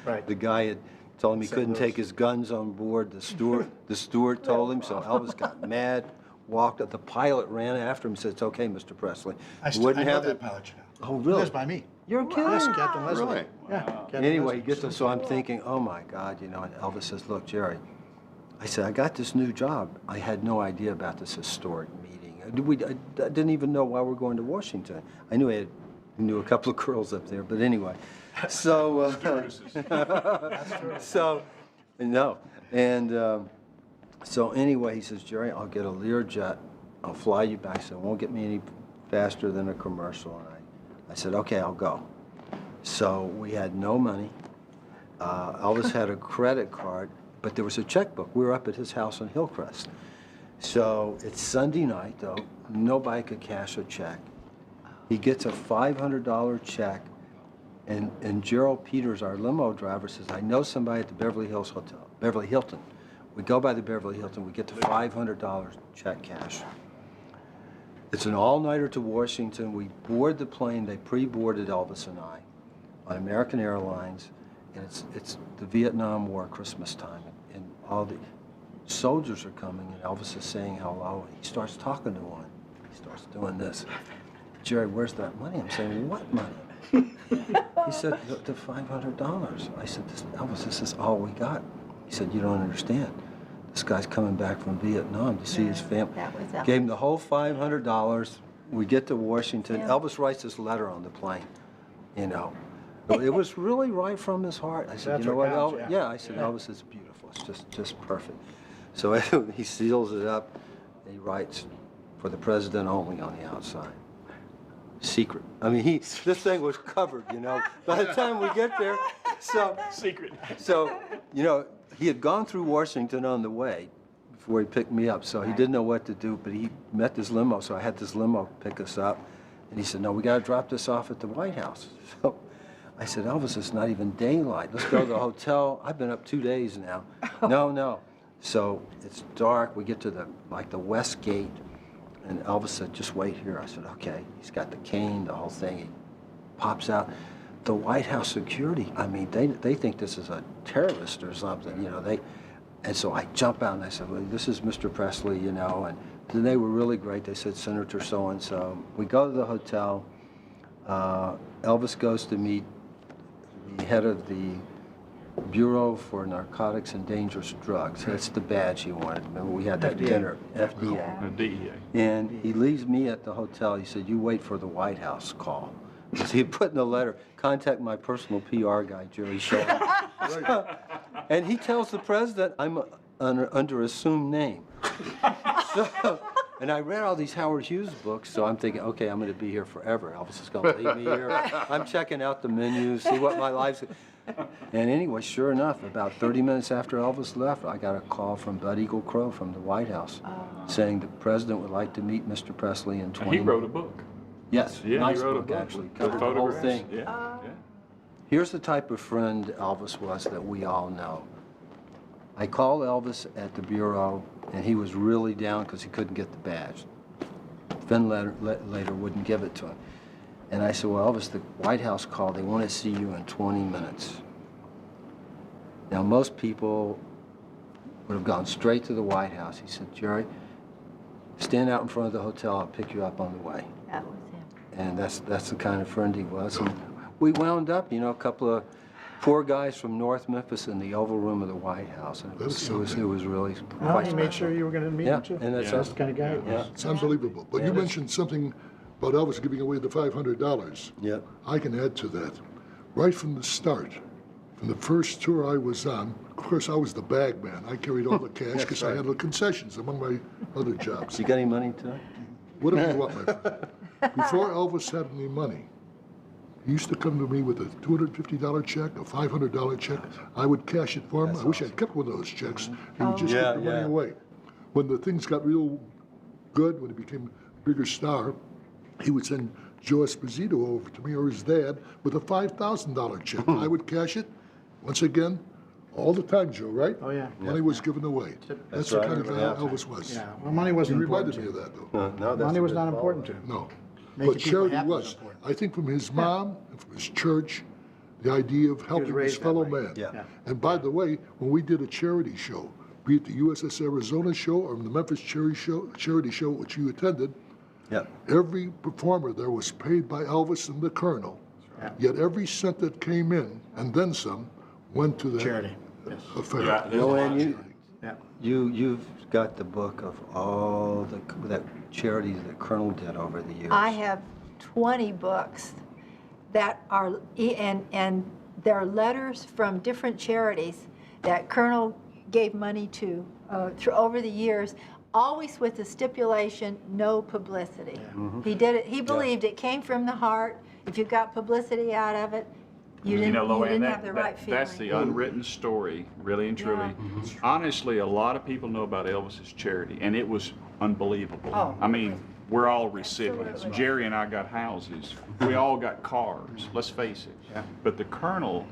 Right. The guy had told him he St. couldn't Louis. take his guns on board. The steward told him, so Elvis got mad, walked up. The pilot ran after him and said, it's okay, Mr. Presley. I Wouldn't know have that it. pilot, you know. Oh, He really? lives by me. You're kidding? Yes, Captain Leslie. Really? Yeah. Captain Anyway, he Leslie. gets us, so I'm thinking, oh my God, you know, and Elvis says, look, Jerry, I said, I got this new job. I had no idea about this historic meeting. I didn't even know why we're going to Washington. I knew I knew a couple of girls up there, but anyway. So, so, no. And so anyway, he says, Jerry, I'll get a Learjet. I'll fly you back. I said, it won't get me any faster than a commercial. And I said, okay, I'll go. So we had no money. Elvis had a credit card, but there was a checkbook. We were up at his house in Hillcrest. So it's Sunday night, though. Nobody could cash a check. He gets a $500 check, and Gerald Peters, our limo driver, says, I know somebody at the Beverly Hills Hotel, Beverly Hilton. We go by the Beverly Hilton. We get the $500 check cash. It's an all-nighter to Washington. We board the plane. They pre-boarded Elvis and I on American Airlines, and it's the Vietnam War Christmas time, and all the soldiers are coming, and Elvis is saying hello. He starts talking to one. He starts doing this. Jerry, where's that money? I'm saying, what money? He said, the $500. I said, Elvis, this is all we got. He said, you don't understand. This guy's coming back from Vietnam to see his family. That was Elvis. Gave him the whole $500. We get to Washington. Yeah. Elvis writes this letter on the plane, you know. It was really right from his heart. I said, That's you know what what, counts, Elvis? yeah. Yeah, I said, Elvis is beautiful. It's just perfect. So he seals it up. And he writes, for the president only on the outside. Secret. I mean, this thing was covered, you know. By the time we get there, Secret. so, you know, he had gone through Washington on the way before he picked me up, so he didn't know what to do, but he met this limo, so I had this limo pick us up, and he said, no, we got to drop this off at the White House. So I said, Elvis, it's not even daylight. Let's go to the hotel. I've been up 2 days now. No. So it's dark. We get to the West Gate, and Elvis said, just wait here. I said, okay. He's got the cane, the whole thing. He pops out. The White House security, I mean, they think this is a terrorist or something, you know. And so I jump out and I said, well, this is Mr. Presley, you know. And then they were really great. They said, Senator so-and-so. We go to the hotel. Elvis goes to meet the head of the Bureau for Narcotics and Dangerous Drugs. That's the badge he wanted. Remember, we had that FDA. dinner, FDA. The DEA. And he leaves me at the hotel. He said, you wait for the White House call. So he put in the letter, contact my personal PR guy, Jerry Schilling. And he tells the president I'm under assumed name. So, and I read all these Howard Hughes books, so I'm thinking, okay, I'm going to be here forever. Elvis is going to leave me here. I'm checking out the menu, see what my life's... And anyway, sure enough, about 30 minutes after Elvis left, I got a call from Bud Eagle Crow from the White House saying the president would like to meet Mr. Presley in 20 He wrote a book. Yes, Yeah, nice he wrote a book, book. actually. With Covered the whole photographs. thing. Yeah. Here's the type of friend Elvis was that we all know. I called Elvis at the Bureau, and he was really down because he couldn't get the badge. ventilator wouldn't give it to him. And I said, well, Elvis, the White House called. They want to see you in 20 minutes. Now, most people would have gone straight to the White House. He said, Jerry, stand out in front of the hotel. I'll pick you up on the way. That was him. And that's the kind of friend he was. And we wound up, a couple of poor guys from North Memphis in the Oval Room of the White House. And it was really Well, quite he made special. sure you were going to meet Yeah, him, too. and that's That's the kind of guy he was. It's unbelievable. But you mentioned something about Elvis giving away the $500. Yep. I can add to that. Right from the start, from the first tour I was on, of course, I was the bag man. I carried all the cash because I handled concessions among my other jobs. You got any money tonight? Whatever you want, my friend. Before Elvis had any money, he used to come to me with a $250 check, a $500 check. I would cash it for him. I wish I'd kept one of those checks. He would just Yeah, give the money yeah. away. When the things got real good, when he became a bigger star, he would send Joe Esposito over to me or his dad with a $5,000 check. I would cash it, once again, all the time, Joe, right? Oh, yeah. Money was given away. That's the right. kind of guy Yeah. Elvis was. Yeah, well, money He wasn't reminded important me to of him. that, though. No, Money was not important to him. No. Making But people charity happy was. important. I think from his mom and from his church, the idea of helping his raised that fellow way. man. Yeah. And by the way, when we did a charity show, be it the USS Arizona show or the Memphis charity show, which you attended, Yeah. every performer there was paid by Elvis and the Colonel. Yet every cent that came in, and then some, went to the Charity, yes. affair. Yeah, there's a lot of Loanne, Yeah. you've got the book of all that charities that Colonel did over the years. I have 20 books that are, and there are letters from different charities that Colonel gave money to over the years, always with the stipulation, no publicity. He did it, he believed it came from the heart. If you got publicity out of it, you didn't Loanne, have the right feeling. that's the unwritten story, really and truly. Honestly, a lot of people know about Elvis's charity, and it was unbelievable. Oh. I mean, we're all recipients. Jerry and I got houses. We all got cars, let's face it. But the Colonel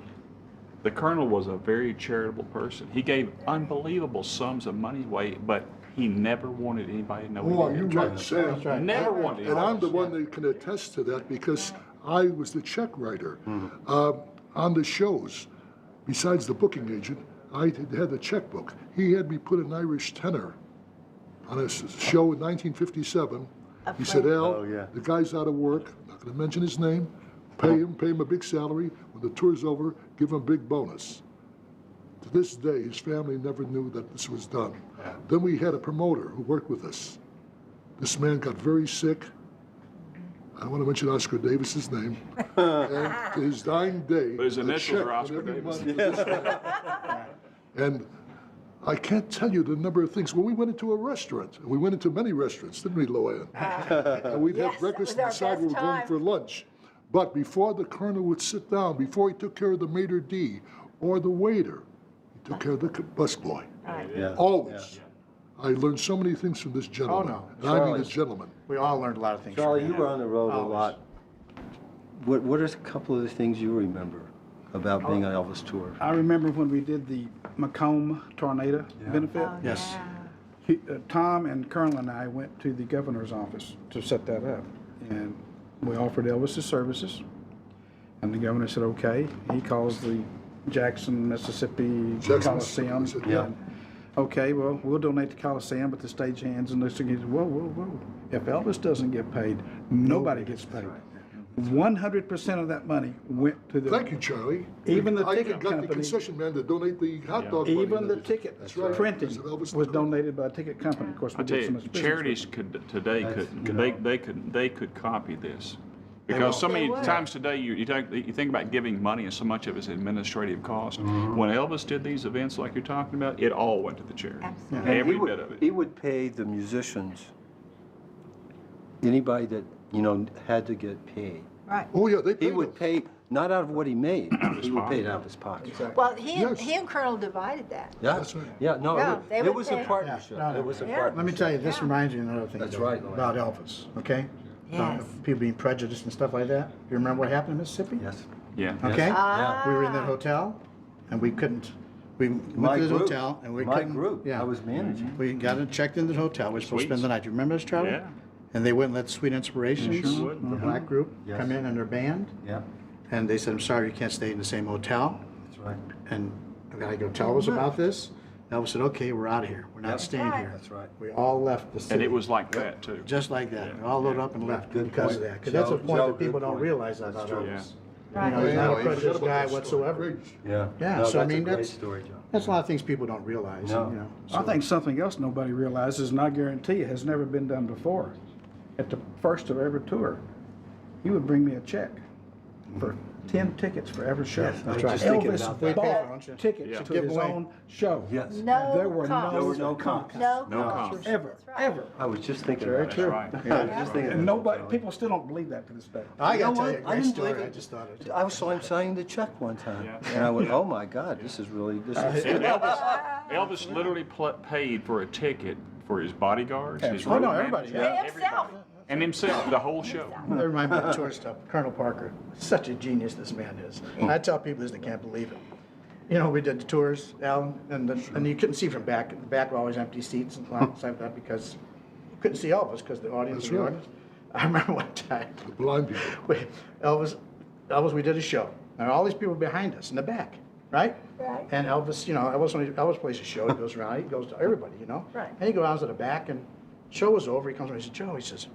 was a very charitable person. He gave unbelievable sums of money away, but he never wanted anybody to know Oh, he you're did. right, Sam. right. Never wanted And I'm the anybody. one that can attest to that because I was the check writer on the shows. Besides the booking agent, I had the checkbook. He had me put an Irish tenor on a show in 1957. He said, Al, the guy's out of work. I'm not going to mention his name. Pay him a big salary. When the tour's over, give him a big bonus. To this day, his family never knew that this was done. Then we had a promoter who worked with us. This man got very sick. I don't want to mention Oscar Davis's name. And to his dying day, But his a initials check are on Oscar every Davis. month for this man. And I can't tell you the number of things. When we went into a restaurant, and we went into many restaurants, didn't we, Loanne? And we'd Yes, have breakfast that and was decide our we were best going time. for lunch. But before the Colonel would sit down, before he took care of the maitre d' or the waiter, he took care of the busboy. Yeah. Always. I learned so many things from this gentleman. no. And I mean a Charlie's- gentleman. We all learned a lot of things. Charlie, from you him. were on the road a Always. lot. What are a couple of the things you remember about being on Elvis tour? I remember when we did the Macomb tornado benefit. Yes. Tom and Colonel and I went to the governor's office to set that up. And we offered Elvis his services. And the governor said, okay. He calls the Jackson, Mississippi Coliseum. Mississippi, yeah. And, okay, well, we'll donate the Coliseum, but the stagehands and this, whoa, whoa, whoa. If Elvis doesn't get paid, nobody gets paid. 100% of that money went to the. Thank you, Charlie. Even the I ticket got the company- concession man to donate the hot dog money Even and the everything. ticket That's right. printing Because of Elvis was the Colonel. donated by a ticket company. Of course, we I tell did so you, much business charities with could today could copy this. will. Because so They many would. times today, you think about giving money and so much of it is administrative cost. When Elvis did these events like you're talking about, it all went to the charity. Absolutely. Every he would, bit of it. He would pay the musicians, anybody that, had to get paid. Right. Oh, yeah, they paid He him. would pay, not out of what he made, he would pay it out of his pocket. Well, he Yes. and Colonel divided that. Yeah, That's right. yeah, no, Yeah, they it would was pay. a partnership. Yeah, no, It was a yeah. partnership. Let me tell you, this Yeah. reminds me of another thing. That's though, right, Lloyd. About Elvis, okay? Yes. People being prejudiced and stuff like that. You remember what happened in Mississippi? Yes. Yeah. Okay? Ah. We were in that hotel, and we couldn't, we went My to the group, hotel, and we my couldn't. group, Yeah. I was managing. We got checked into the hotel. We were supposed to spend the night. You remember this, Charlie? Yeah. And they wouldn't let Sweet Inspirations, sure the wouldn't. black group, Yes. come in and their band. Yeah, And they said, I'm sorry, you can't stay in the same hotel. that's right. And I go, tell us about this. Elvis said, okay, we're out of here. We're not Yep. staying here. That's right. We all left the city. And it was like that, too. Just like that. We all loaded up and left Good because of point. that. Because that's a Joe, point Joe, that people good don't point. realize that That's about true. Elvis. Right. You know, he's not a Yeah, he prejudiced forgot about guy that story. whatsoever. Great. Yeah. Yeah, No, so I that's a mean, great that's- story, Joe. That's a lot of things people don't realize. No. You know, I think something else nobody realizes, and I guarantee you has never been done before. At the first of every tour, he would bring me a check for 10 tickets for every show. Yes, I was right. just thinking Elvis about We that. pay for bought lunch, yeah. tickets Yeah. to Give his away. own show. Yes. No There were comps. There were no comps. No No comps. comps. Ever, That's right. ever. I was just thinking Very about true. that. Right. I was just thinking And about nobody, that. people still don't believe that to this day. I You know got to tell you what? a I great didn't story. believe I it. just thought of. I saw him signing the check one time, Yeah. and I went, "Oh my God, this is really this is." And Elvis literally paid for a ticket for his bodyguards, his Oh, no, road everybody, manager, yeah. Himself. and himself, the whole show. That reminds me of tour stuff. Colonel Parker, such a genius this man is. I tell people this, they can't believe it. You know, we did the tours, Alan, and you couldn't see from back. The back were always empty seats and things like that because you couldn't see Elvis because the audience That's was the right. audience. I remember one time, The blind people. Elvis, we did a show, and all these people behind us in the back, right? Right. And Elvis, you know, Elvis plays a show. He goes around. He goes to everybody, you know. Right. And he goes down to the back, and show was over. He comes over. He says, "Joe," he says,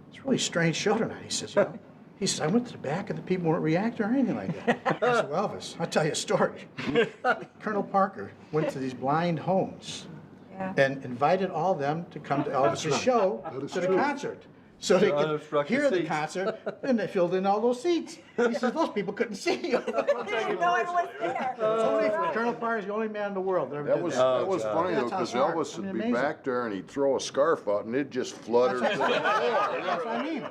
"it's a really strange show tonight." He says, "You know." He says, "I went to the back, and the people weren't reacting or anything like that." I said, "Well, Elvis, I'll tell you a story." Colonel Parker went to these blind homes Yeah. and invited all of them to come to Elvis's show That is to the true. concert. So they could Unobstructed hear the seats. concert, and they filled in all those seats. He says, those people couldn't see you. Didn't know I was there. Only Colonel Parker's the only man in the world that ever That did was, that. that was funny though, That's how because smart. Elvis I mean, would be amazing. back there and he'd throw a scarf out and it just fluttered to the floor. That's what I mean.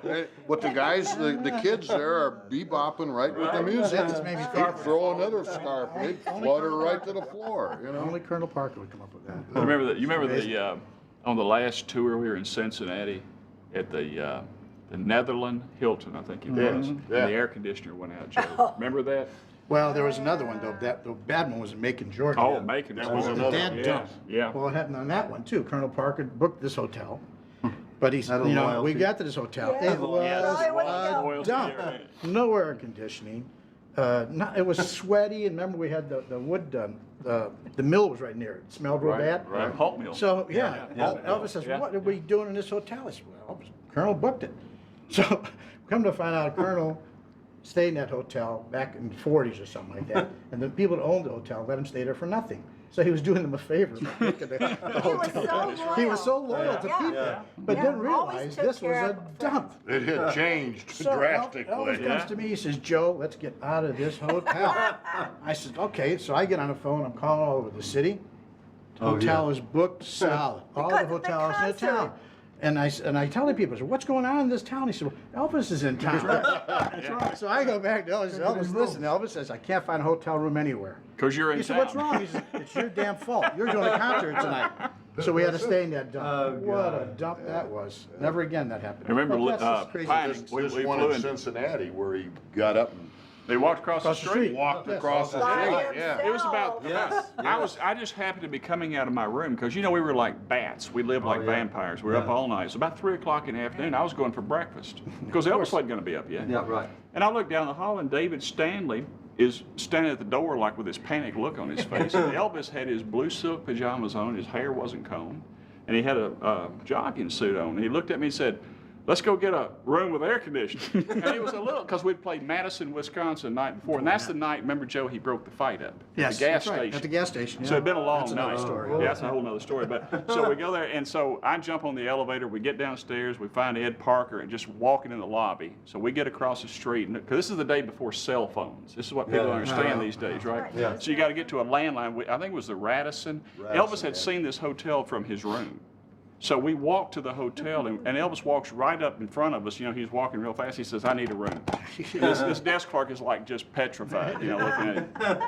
But the guys, the kids there are bebopping right with the music. That just made me He'd throw another scarf and it'd flutter right to the floor, you know? Only Colonel Parker would come up with that. You remember the on the last tour we were in Cincinnati at the Netherland Hilton, I think it was. And Yeah. the air conditioner went out, Joe. Remember that? Well, there was another one though. The bad one was in Macon, Georgia. Oh, Macon. That was another Dad one. dump. Yeah. Well, it happened on that one too. Colonel Parker booked this hotel, but he's, Out of we loyalty. got to this hotel. Yeah. It was Yes. a Loyalty, dump. yeah. No air conditioning. It was sweaty, and remember we had the wood done. The mill was right near it. It smelled real bad. Right. Pulp mill. So yeah, Yeah. Elvis says, Yeah. "What are we doing in this hotel?" I said, "Well, Colonel booked it." So come to find out, Colonel stayed in that hotel back in the 40s or something like that, and the people that owned the hotel let him stay there for nothing. So he was doing them a favor by making the He was hotel. so loyal. He was so loyal to Yeah. people, Yeah. but Yeah. didn't Always realize took this was care a of them. dump. It had changed So drastically. Elvis comes to me, he says, "Joe, let's get out of this hotel." I said, "Okay." So I get on the phone, I'm calling all over the city. The Oh, hotel yeah. is booked solid. All Because the of the hotels in the concert. town. And I tell the people, I said, "What's going on in this town?" He said, "Well, Elvis is in town." That's right. So I go back to Elvis. Elvis, listen, Elvis says, "I can't find a hotel room anywhere." Because you're in He town. said, "What's wrong?" He said, "It's your damn fault. You're doing a concert tonight." So we had to stay in that dump. Oh, What a God. dump that was. Never again that happened. Remember, But that's just crazy Pine, things. we This flew one in in. Cincinnati where he got up and They walked across the street. walked Yes. across the By street, yeah. It was about, himself. I just happened to be coming out of my room because, you know, we were like bats. We lived like yeah. vampires. We were up Yeah. all night. It's about 3 o'clock in the afternoon. I was going for breakfast because Elvis wasn't going to be up yet. Yeah, right. And I looked down the hall and David Stanley is standing at the door like with this panic look on his face. And Elvis had his blue silk pajamas on. His hair wasn't combed. And he had a jogging suit on. And he looked at me and said, "Let's go get a room with air conditioning." And it was a little, because we'd played Madison, Wisconsin the night before. And that's the night, remember, Joe, he broke the fight up Yes, at the gas that's right, station. at the gas station. So it'd been a long That's another night. story. Yeah, that's a whole nother story. But so we go there, and so I jump on the elevator. We get downstairs. We find Ed Parker, and just walking in the lobby. So we get across the street, because this is the day before cell phones. This is what people Yeah. don't understand these days, right? Yeah. So you got to get to a landline. I think it was the Radisson. Elvis had seen this hotel from his room. So we walked to the hotel, and Elvis walks right up in front of us. You know, he's walking real fast. He says, "I need a room." This desk clerk is like just petrified, you know, looking at him.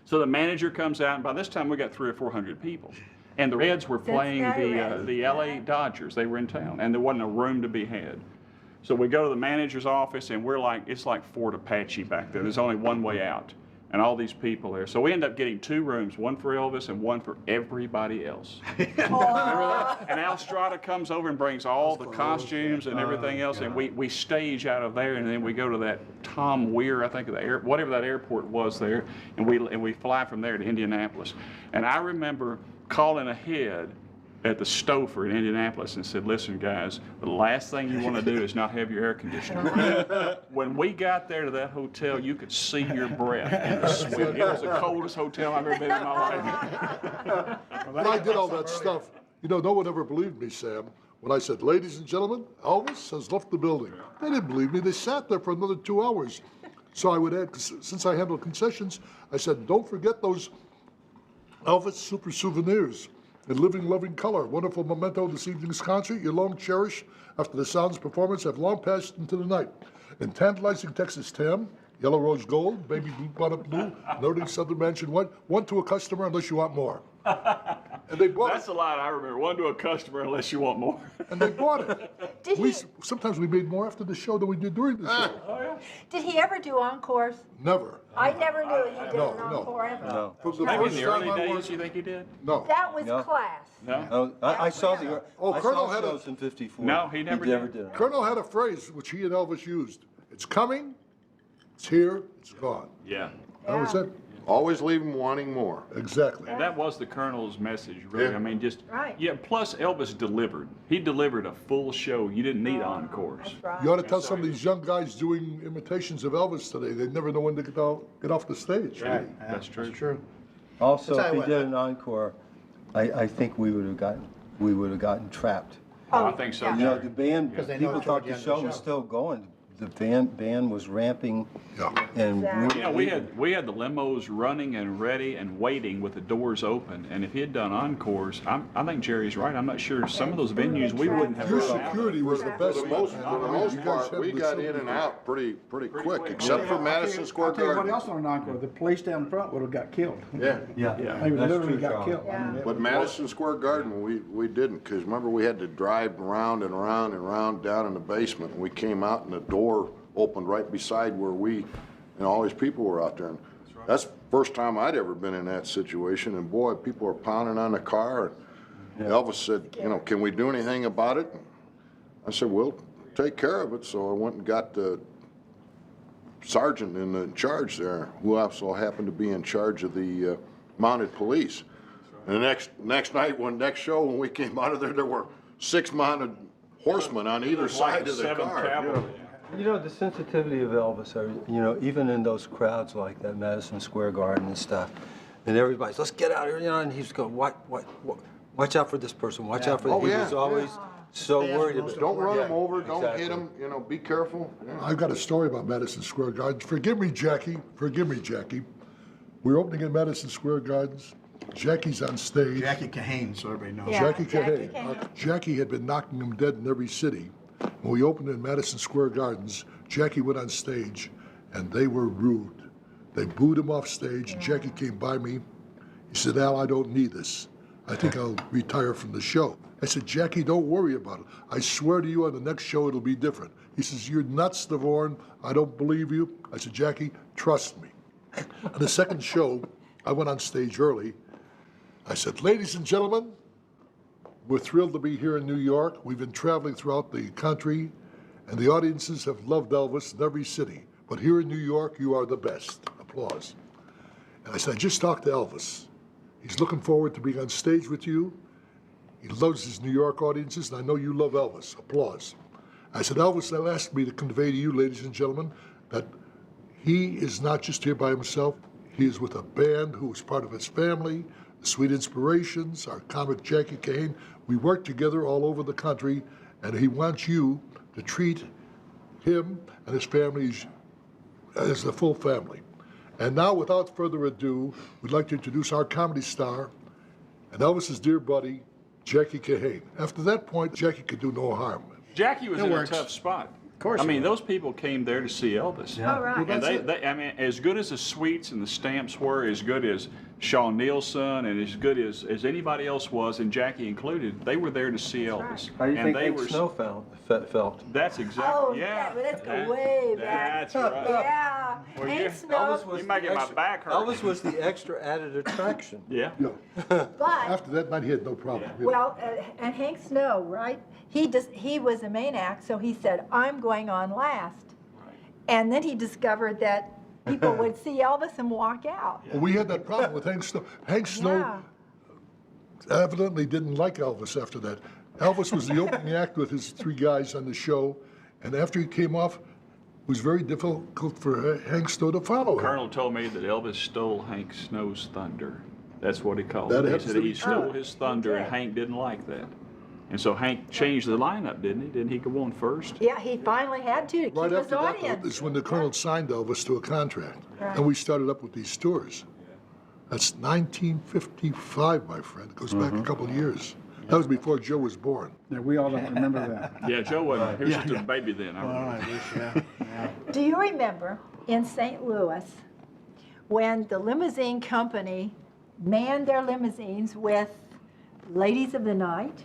So the manager comes out, and by this time we got 300 or 400 people. And the Reds were playing the LA Dodgers. They were in town, and there wasn't a room to be had. So we go to the manager's office, and we're like, it's like Fort Apache back there. There's only one way out. and all these people there. So we ended up getting 2 rooms, one for Elvis and one for everybody else. And Al Strada comes over and brings all the costumes and everything else, and we stage out of there, and then we go to that Tom Weir, I think, of the whatever that airport was there, and we fly from there to Indianapolis. And I remember calling ahead at the Stouffer in Indianapolis and said, listen guys, the last thing you want to do is not have your air conditioner running. When we got there to that hotel, you could see your breath and the sweat. It was the coldest hotel I've ever been in my life. When I did all that stuff, you know, no one ever believed me, Sam. When I said, ladies and gentlemen, Elvis has left the building. They didn't believe me. They sat there for another 2 hours. So I would add, since I handled concessions, I said, don't forget those Elvis super souvenirs in living, loving color. Wonderful memento of this evening's concert. You long cherish after the sound's performance have long passed into the night. In tantalizing Texas Tam, yellow rose gold, baby blue bonnet blue, noting Southern Mansion white, one to a customer unless you want more. And they bought That's it. a line I remember. One to a customer unless you want more. And they bought it. Sometimes we made more after the show than we did during the show. Did he ever do encores? Never. I never knew he did No, an no. encore ever. No. From the Maybe in first the time early I days, worked- you think he did? No. That was No. class. No? Oh, I saw the. Oh, I Colonel saw had a- shows in '54. No, he never did. did. Colonel had a phrase which he and Elvis used. It's coming, it's here, it's gone. Yeah. That was it. Always leave them wanting more. Exactly. And that was the Colonel's message, really. Yeah. I mean, just, Right. yeah, plus Elvis delivered. He delivered a full show. You didn't need encores. That's right. You ought to tell some of these young guys doing imitations of Elvis today. They never know when to get off the stage. Right. That's true. That's true. Also, I'll tell if you he what, did an encore, I think we would have gotten trapped. Oh, I think so. yeah. You know, the band, Because they know people toward thought the the end of the show was show. still going. The band was ramping, Yeah. and Exactly. You know, we had the limos running and ready and waiting with the doors open. And if he had done encores, I think Jerry's right. I'm not sure some of those venues we wouldn't have. Your run out. security was the best. For the most man. part, You guys we handled got it in so and good. out pretty quick, quick. except for Madison Square I'll tell you what Garden. else on an encore, the police down front would have got killed. Yeah. yeah, They that's literally true, got Charlie. killed. I mean, it But was- Madison Square Garden, we didn't, because remember, we had to drive around and around and around down in the basement, and we came out and the door opened right beside where we, and all these people were out there. And that's the first time I'd ever been in that situation, and boy, people were pounding on the car, and Elvis said, you know, can we do anything about it? I said, we'll take care of it, so I went and got the sergeant in charge there, who also happened to be in charge of the mounted police. And the next night, next show, when we came out of there were 6 mounted horsemen on either side of the Seventh car. Cavalry. You know, the sensitivity of Elvis, you know, even in those crowds like that Madison Square Garden and stuff, and everybody's, let's get out here, you know, and he's going, watch out for this person, watch out for Oh, He yeah, was always so They asked worried most about Don't run Yeah, them over, don't exactly. hit them, you know, be careful. Yeah. I've got a story about Madison Square Gardens. Forgive me, Jackie. Forgive me, Jackie. We're opening in Madison Square Gardens. Jackie's on stage. Jackie Kahane, so everybody knows. Yeah. Jackie Jackie Kahane. Kahane. Jackie had been knocking them dead in every city. When we opened in Madison Square Gardens, Jackie went on stage, and they were rude. They booed him off stage. Jackie came by me. He said, Al, I don't need this. I think I'll retire from the show. I said, Jackie, don't worry about it. I swear to you on the next show it'll be different. He says, you're nuts, Dvorin. I don't believe you. I said, Jackie, trust me. On the second show, I went on stage early. I said, ladies and gentlemen, we're thrilled to be here in New York. We've been traveling throughout the country, and the audiences have loved Elvis in every city. But here in New York, you are the best. Applause. And I said, I just talked to Elvis. He's looking forward to being on stage with you. He loves his New York audiences, and I know you love Elvis. Applause. I said, Elvis asked me to convey to you, ladies and gentlemen, that he is not just here by himself. He is with a band who is part of his family, the Sweet Inspirations, our comic Jackie Kahane. We work together all over the country, and he wants you to treat him and his family as a full family. And now, without further ado, we'd like to introduce our comedy star and Elvis's dear buddy, Jackie Kahane. After that point, Jackie could do no harm. Jackie was in works. a tough spot. Of course I he mein, was. those people came there to see Elvis. All right. And I mean, as good as the suites and the stamps were, as good as Shawn Nielsen and as good as anybody else was, and Jackie included, they were there to see Elvis. How do you and think they Big were. Snow felt? That's exactly. Oh, yeah. let's go way back. That's right. Yeah. Well, And you Hank Snow, You making my back hurt. Elvis was the extra added attraction. Yeah. Yeah. but, After that night, he had no problem. well, and Hank Snow, right? He was a main act, so he said, I'm going on last. And then he discovered that people would see Elvis and walk out. Well, we had that problem with Hank Snow. Hank Snow evidently didn't like Elvis after that. Elvis was the opening act with his 3 guys on the show, and after he came off, it was very difficult for Hank Snow to follow him. Colonel told me that Elvis stole Hank Snow's thunder. That's what he called That it. He happens said to he be stole true. his thunder, and did. Hank didn't like that. And so Hank changed the lineup, didn't he? Didn't he go on first? Yeah, he finally had to keep Right his after that, audience. though, is when the Colonel signed Elvis to a contract. Right. And we started up with these tours. That's 1955, my friend. It goes back a couple of years. That was before Joe was born. Yeah, we all don't remember that. Yeah, Joe wasn't. He was just a baby then. I remember. Do you remember in St. Louis when the limousine company manned their limousines with ladies of the night?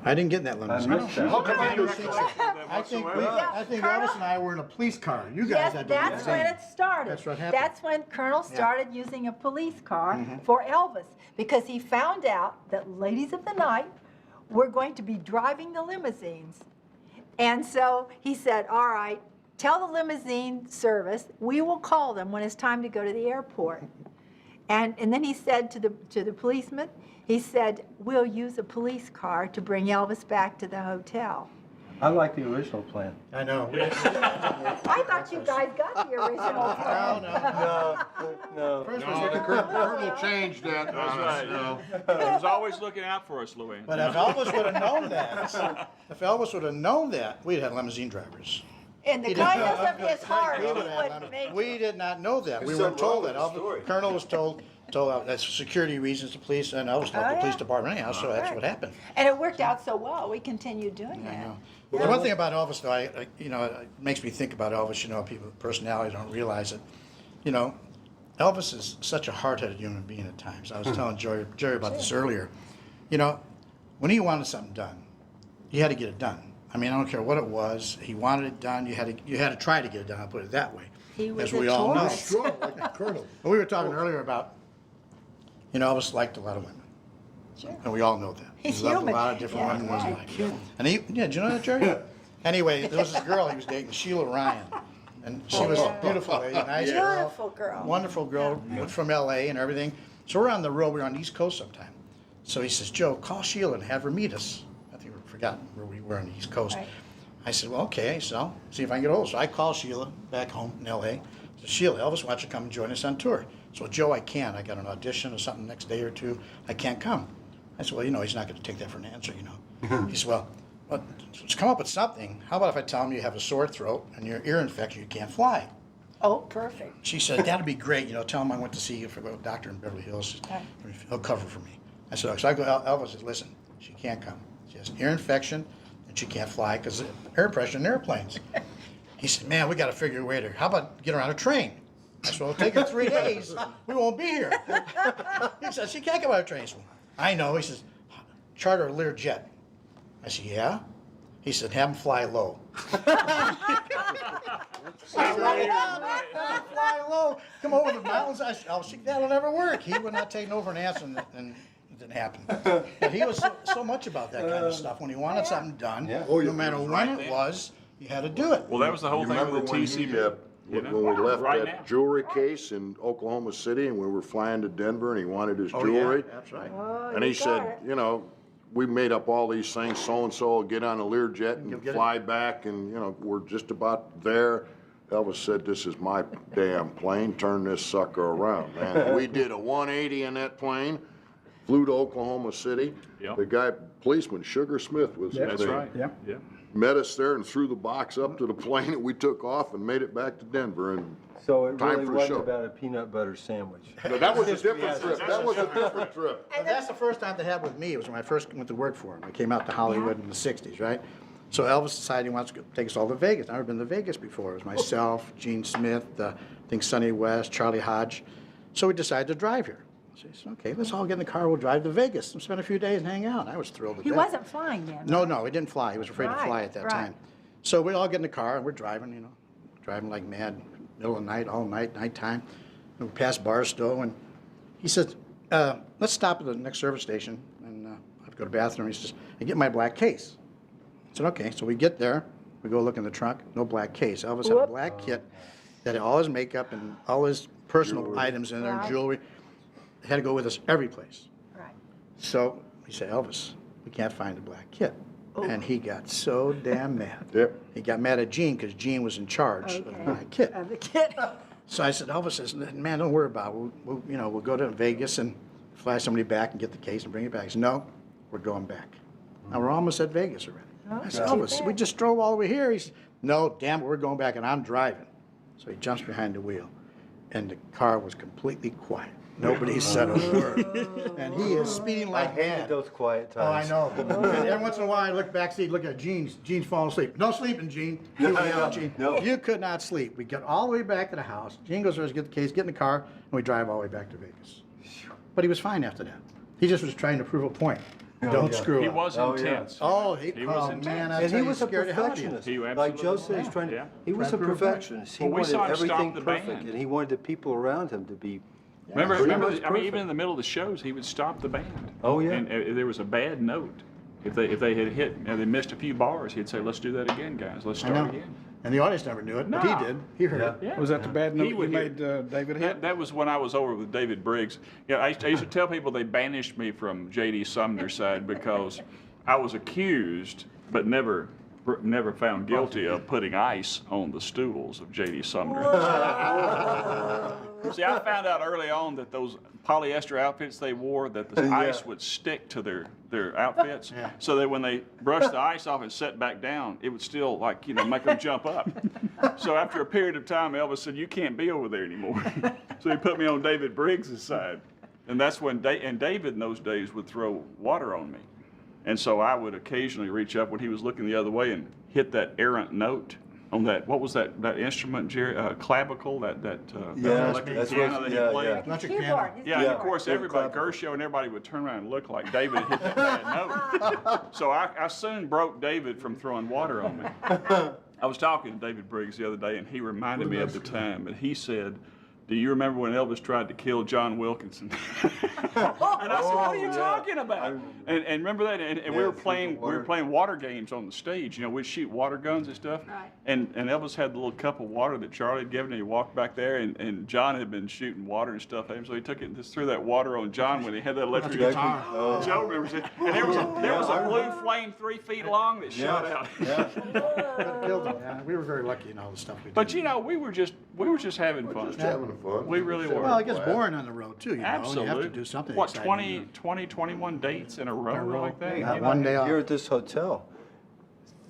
I didn't get in that I limousine. missed that. How come I didn't I think Colonel- Elvis and I were in a police car. You guys Yes, had the that's when limousine. it started. That's what happened. That's when Colonel started using a police car for Elvis, because he found out that ladies of the night were going to be driving the limousines. And so he said, all right, tell the limousine service, we will call them when it's time to go to the airport. And then he said to the policeman, he said, we'll use a police car to bring Elvis back to the hotel. I like the original plan. I know. I thought you guys got the original plan. No. No, the Colonel changed that on us, you know. He was always looking out for us, Loanne. But if Elvis would have known that, we'd had limousine drivers. In the kindness of his heart, he We would have had would make. We did not know that. We It's weren't so told wrong that. with the story. Colonel was told that's for security reasons, the police, and Elvis told Oh, the police yeah. department anyhow, so that's Right. what happened. And it worked out so well, we continued doing I that. know. The one thing about Elvis, though, it makes me think about Elvis. People with personality don't realize it. Elvis is such a hard-headed human being at times. I was telling Jerry about this earlier. When he wanted something done, you had to get it done. I don't care what it was. He wanted it done. You had to try to get it done. I'll put it that way. He was As a we all know. Taurus. Strong, like the Colonel. But we were talking earlier about, Elvis liked a lot of women. Sure. And we all know that. He's He loved human. a lot of different Yeah, women in his right. life. And did you know that, Jerry? Anyway, there was this girl he was dating, Sheila Ryan. And she was a beautiful lady, nice girl. Beautiful girl. Wonderful girl from LA and everything. So we're on the road, we were on the East Coast sometime. So he says, Joe, call Sheila and have her meet us. I think we forgot where we were on the East Coast. Right. I said, well, okay, so I'll see if I can get hold. So I called Sheila back home in LA. I said, Sheila, Elvis wants you to come and join us on tour. So, Joe, I can't. I got an audition or something next day or two. I can't come. I said, well, he's not going to take that for an answer, He said, well, let's come up with something. How about if I tell him you have a sore throat and your ear infection, you can't fly? Oh, perfect. She said, that'd be great. Tell him I went to see a doctor in Beverly Hills. Okay. He'll cover for me. I said, okay. So I go, Elvis said, listen, she can't come. She has an ear infection and she can't fly because of air pressure in airplanes. He said, man, we got to figure a way to, how about get her on a train? I said, well, it'll take her 3 days. We won't be here. He said, she can't come on a train. I said, I know. He says, charter a Lear jet. I said, yeah? He said, have him fly low. Fly low. Come over the mountains. I said, oh, that'll never work. He would not take no for an answer, and it didn't happen. But he was so much about that kind of stuff. When he wanted something done, no matter when it was, you had to do it. Well, that was the whole You thing remember with the when TCB. when we left Right that now. jewelry case in Oklahoma City and we were flying to Denver and he wanted his Oh, jewelry? yeah, that's right. Oh, And he you got said, it. we made up all these things, so-and-so will get on a Learjet You'll and get it. fly back and, we're just about there. Elvis said, this is my damn plane, turn this sucker around, man. We did a 180 in that plane, flew to Oklahoma City. Yep. The policeman, Sugar Smith was his That's name. right. Yeah. Yeah. Met us there and threw the box up to the plane and we took off and made it back to Denver and So it Time really for the wasn't show. about a peanut butter sandwich. that was a different trip. That was a different trip. But that's the first time that happened with me. It was when I first went to work for him. I came out to Hollywood in the 60s, right? So Elvis decided he wants to take us all to Vegas. I've never been to Vegas before. It was myself, Gene Smith, I think Sonny West, Charlie Hodge. So we decided to drive here. So he said, okay, let's all get in the car. We'll drive to Vegas and spend a few days and hang out. I was thrilled to He death. wasn't flying then. No, he didn't fly. He was afraid to Right, fly at that right. time. So we all get in the car and we're driving, driving like mad. middle of the night, all night, nighttime. And we passed Barstow, and he says, let's stop at the next service station. And I have to go to the bathroom. He says, and get my black case. I said, okay. So we get there. We go look in the trunk. No black case. Elvis had a black kit that had all his makeup and all his personal items in there, Right. jewelry. Had to go with us every place. Right. So we said, Elvis, we can't find the black kit. And he got so damn mad. Yep. He got mad at Gene because Gene was in charge of the black kit. The kid. So I said, Elvis says, man, don't worry about it. We'll go to Vegas and fly somebody back and get the case and bring it back. He said, no, we're going back. Now we're almost at Vegas already. I said, Elvis, we just drove all the way here. He said, no, damn it, we're going back and I'm driving. So he jumps behind the wheel and the car was completely quiet. Nobody said a word. And he is speeding like mad. Those quiet Oh, I times. know. And every once in a while, I look backseat, look at Gene's falling asleep. No sleeping, Gene. He would yell at Gene. No. You could not sleep. We get all the way back to the house. Gene goes to get the case, get in the car, and we drive all the way back to Vegas. But he was fine after that. He just was trying to prove a point. Don't screw He up. was intense. Oh, He was intense. man, I And tell he you, was a scared the hell out of you. perfectionist. He Like absolutely Joe was. said, he's trying to, Yeah. he was a Trying to prove a point. perfectionist. He Well, we wanted saw him stop everything the perfect, band. and he wanted the people around him to be. Remember, Pretty much I mean, perfect. even in the middle of the shows, he would stop the band. Oh, yeah. And there was a bad note. If they had hit, they missed a few bars, he'd say, "Let's do that again, guys. Let's I start know. again." And the audience never knew it, but No. he did. He heard it. Yeah. Was that the bad note He you would made David hit? That was when I was over with David Briggs. Yeah, I used to tell people they banished me from J.D. Sumner's side because I was accused, but never found guilty of putting ice on the stools of J.D. Sumner. See, I found out early on that those polyester outfits they wore, that the ice would stick to their outfits, so that when they brushed the ice off and set back down, it would still, like, make them jump up. So after a period of time, Elvis said, "You can't be over there anymore." So he put me on David Briggs' side. And that's when, and David in those days would throw water on me. And so I would occasionally reach up when he was looking the other way and hit that errant note on that, what was that instrument, Jerry? Clavicle, that Yeah, electric that's piano what- that he yeah, played. yeah. Electric Keyboard. piano. His Yeah, and of keyboard. course, everybody, Gershio and everybody would turn around and look like David had hit that bad note. So I soon broke David from throwing water on me. I was talking to David Briggs the other day, and he reminded me of the time, and he said, "Do you remember when Elvis tried to kill John Wilkinson?" And I said, "What are you talking about?" And remember that? And we were playing water games on the stage. We'd shoot water guns and stuff. Right. And Elvis had the little cup of water that Charlie had given him. He walked back there, and John had been shooting water and stuff at him. So he took it and just threw that water on John when he had that electric guitar. Joe remembers it. And there was a blue flame 3 feet long that shot out. Could have killed him. Yeah, we were very lucky in all the stuff we did. But we were just having fun. Just having fun. We really were. Well, it gets boring on the road too, Absolutely. You have to do something What, exciting. 21 dates in a row like that? Not one day off. Here at this hotel,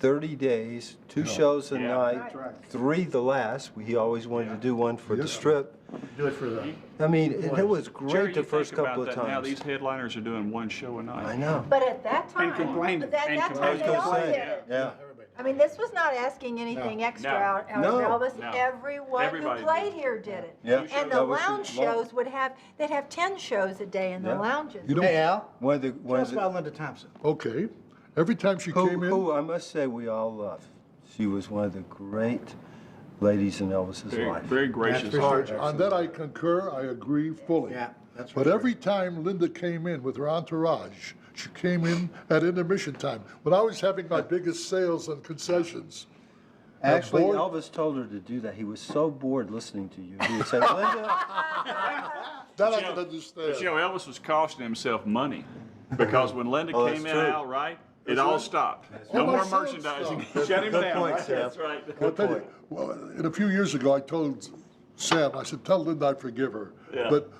30 days, 2 shows a Yeah. night, 3 the last. He always wanted to do one for the strip. Do it for the. I mean, it was great Jerry, the you first think couple about of that now, times. these headliners are doing one show a night. I know. But at that time, complaining. but that And time complaining. they I was all gonna did say, it. yeah. I mean, this was not asking anything extra out of No. Elvis. No. Everyone Everybody who played did. here did it. Yeah. And the That was lounge long. shows they'd have 10 shows a day in the Yeah. lounges. Hey, Al, One of the, tell us about Linda Thompson. Okay. Every time she came in, who I must say we all love. She was one of the great ladies in Elvis's Very, life. very gracious for heart. sure. on that I concur, I agree fully. Yeah, that's But for every time Linda came in with her entourage, she came in at intermission time, when I was having my biggest sales and concessions. Actually, boy- Elvis told her to do that. He was so bored listening to you. He would say, Linda, That I can understand. But Elvis was costing himself money because when Linda Oh, came that's in, true. Al, right? It all stopped. No Oh, more my sales merchandising. stopped. Shut him Good down. point, right? Sam. That's right. I'll tell you, well, and a few years ago, I told Sam, I said, tell Linda I forgive her. Yeah. But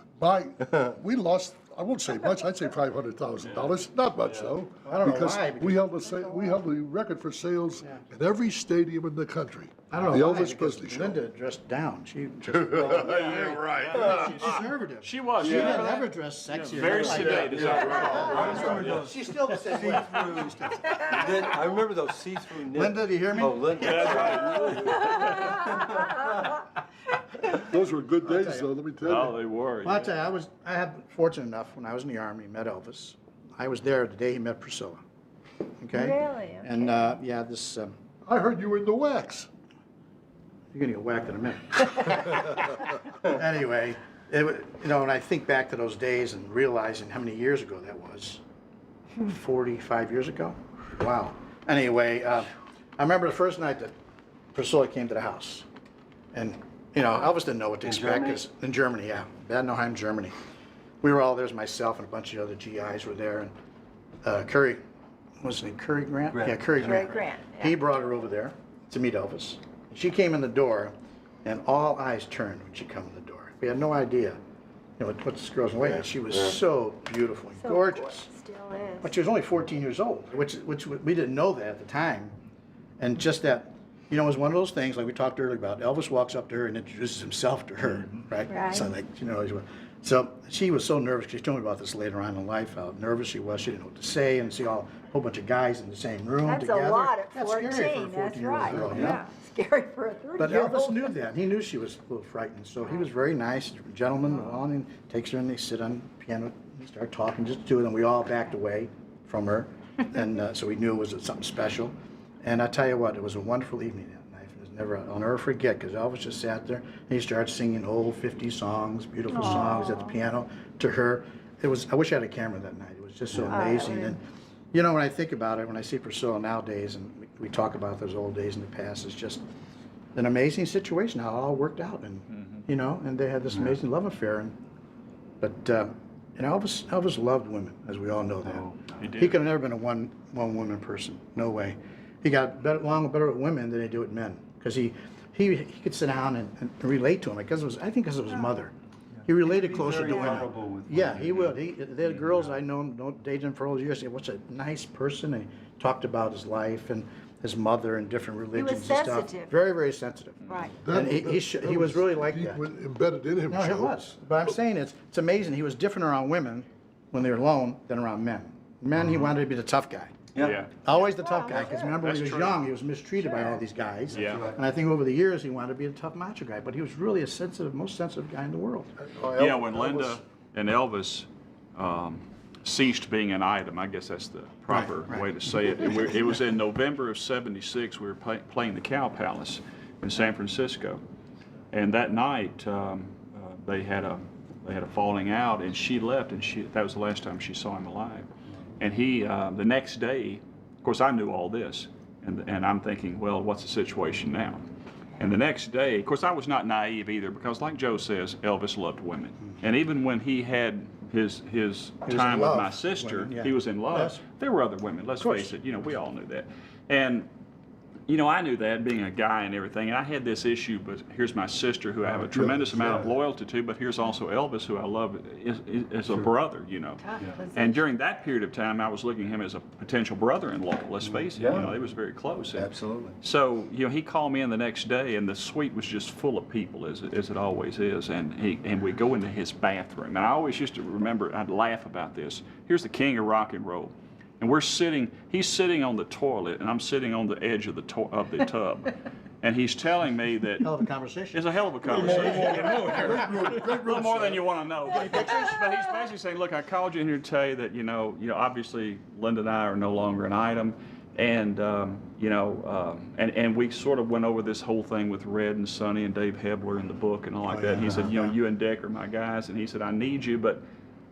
we lost, I won't say much, I'd say $500,000, not much though. I don't know because why, we held the record for sales in every stadium in the country. I don't The know why, Elvis because Presley show. Linda dressed down. She just. Yeah, right. She's conservative. She was. She you didn't remember ever that? dress sexy. or Very nothing like sedate, as I recall. those She's still the same way. Then I remember those see-through knit. Linda, do you hear me? Oh, Linda. Those were good days though, let me tell Oh, you. they were. Well, I'll tell you, I had fortunate enough when I was in the Army, met Elvis. I was there the day he met Priscilla. Okay? Really? And, yeah, this, I heard you were in the wax. You're gonna get whacked in a minute. Anyway, when I think back to those days and realizing how many years ago that was, 45 years ago? Wow. Anyway, I remember the first night that Priscilla came to the house. And, Elvis didn't know what to expect. Germany? In Germany, yeah. Bad Nauheim, Germany. We were all there, myself and a bunch of other GIs were there. And Curry, what's his name, Curry Grant? Grant. Yeah, Curry Curry Grant. Grant, yeah. He brought her over there to meet Elvis. She came in the door, and all eyes turned when she come in the door. We had no idea, what this girl's way is. She was so beautiful and So gorgeous. Still is. But she was only 14 years old, which we didn't know that at the time. And just that, it was one of those things like we talked earlier about. Elvis walks up to her and introduces himself to her, right? Right. So so she was so nervous. She told me about this later on in life, how nervous she was. She didn't know what to say, and see a whole bunch of guys in the same room That's together. a lot at That's 14, scary for a that's 14-year-old right. girl, Yeah, scary for a 30-year-old. But Elvis knew that. He knew she was a little frightened. So he was very nice, gentleman, on, and takes her and they sit on the piano and start talking, just the two of them. We all backed away from her. And so we knew it was something special. And I tell you what, it was a wonderful evening that night. I'll never forget, because Elvis just sat there and he started singing old 50 songs, beautiful songs at the piano to her. I wish I had a camera that night. It was just so amazing. And when I think about it, when I see Priscilla nowadays and we talk about those old days in the past, it's just an amazing situation how it all worked out. And and they had this amazing love affair. But Elvis loved women, as we all know that. Oh, he did. He could have never been a one woman person. No way. He got along better with women than he did with men, because he could sit down and relate to them. Because I think because of his mother, he related closer to vulnerable women. with Yeah, women. he would. The girls I know, dated him for all those years. Say, "What's a nice person?" And he talked about his life and his mother and different religions and stuff. sensitive. Very, very sensitive. Right. And he was really like deep that. embedded in him. No, he Joe. was. But I'm saying it's amazing. He was different around women when they were alone than around men. Men, he wanted to be the tough guy. Yeah. Always the tough guy, because remember when he That's was true. young, he was mistreated by all these guys. Yeah. And I think over the years, he wanted to be a tough macho guy, but he was really a most sensitive guy in the world. Yeah, when Linda and Elvis ceased being an item, I guess that's the proper Right. way to say it. It was in November of '76. We were playing the Cow Palace in San Francisco, and that night they had a falling out, and she left, and that was the last time she saw him alive. And he the next day, of course, I knew all this, and I'm thinking, well, what's the situation now? And the next day, of course, I was not naive either, because like Joe says, Elvis loved women. And even when he had his time in with love my with sister, women, yeah. he was in love. Yes. There were other women, let's course. face it, we all knew that. And I knew that, being a guy and everything, and I had this issue, but here's my sister, who I have a tremendous amount of loyalty to, but here's also Elvis, who I love as a brother, And during that period of time, I was looking at him as a potential brother-in-law, let's face it, it was very close. And Absolutely. so, he called me in the next day, and the suite was just full of people, as it always is, and we go into his bathroom, and I always used to remember, I'd laugh about this. Here's the king of rock and roll. And he's sitting on the toilet, and I'm sitting on the edge of the tub. And he's telling me that Hell of a conversation. it's a hell of a conversation. A little more than you want to know. But he's basically saying, look, I called you in here to tell you that, obviously Linda and I are no longer an item. And, and we sort of went over this whole thing with Red and Sonny and Dave Hebler in the book and all like that. And he said, you and Dick are my guys. And he said, I need you, but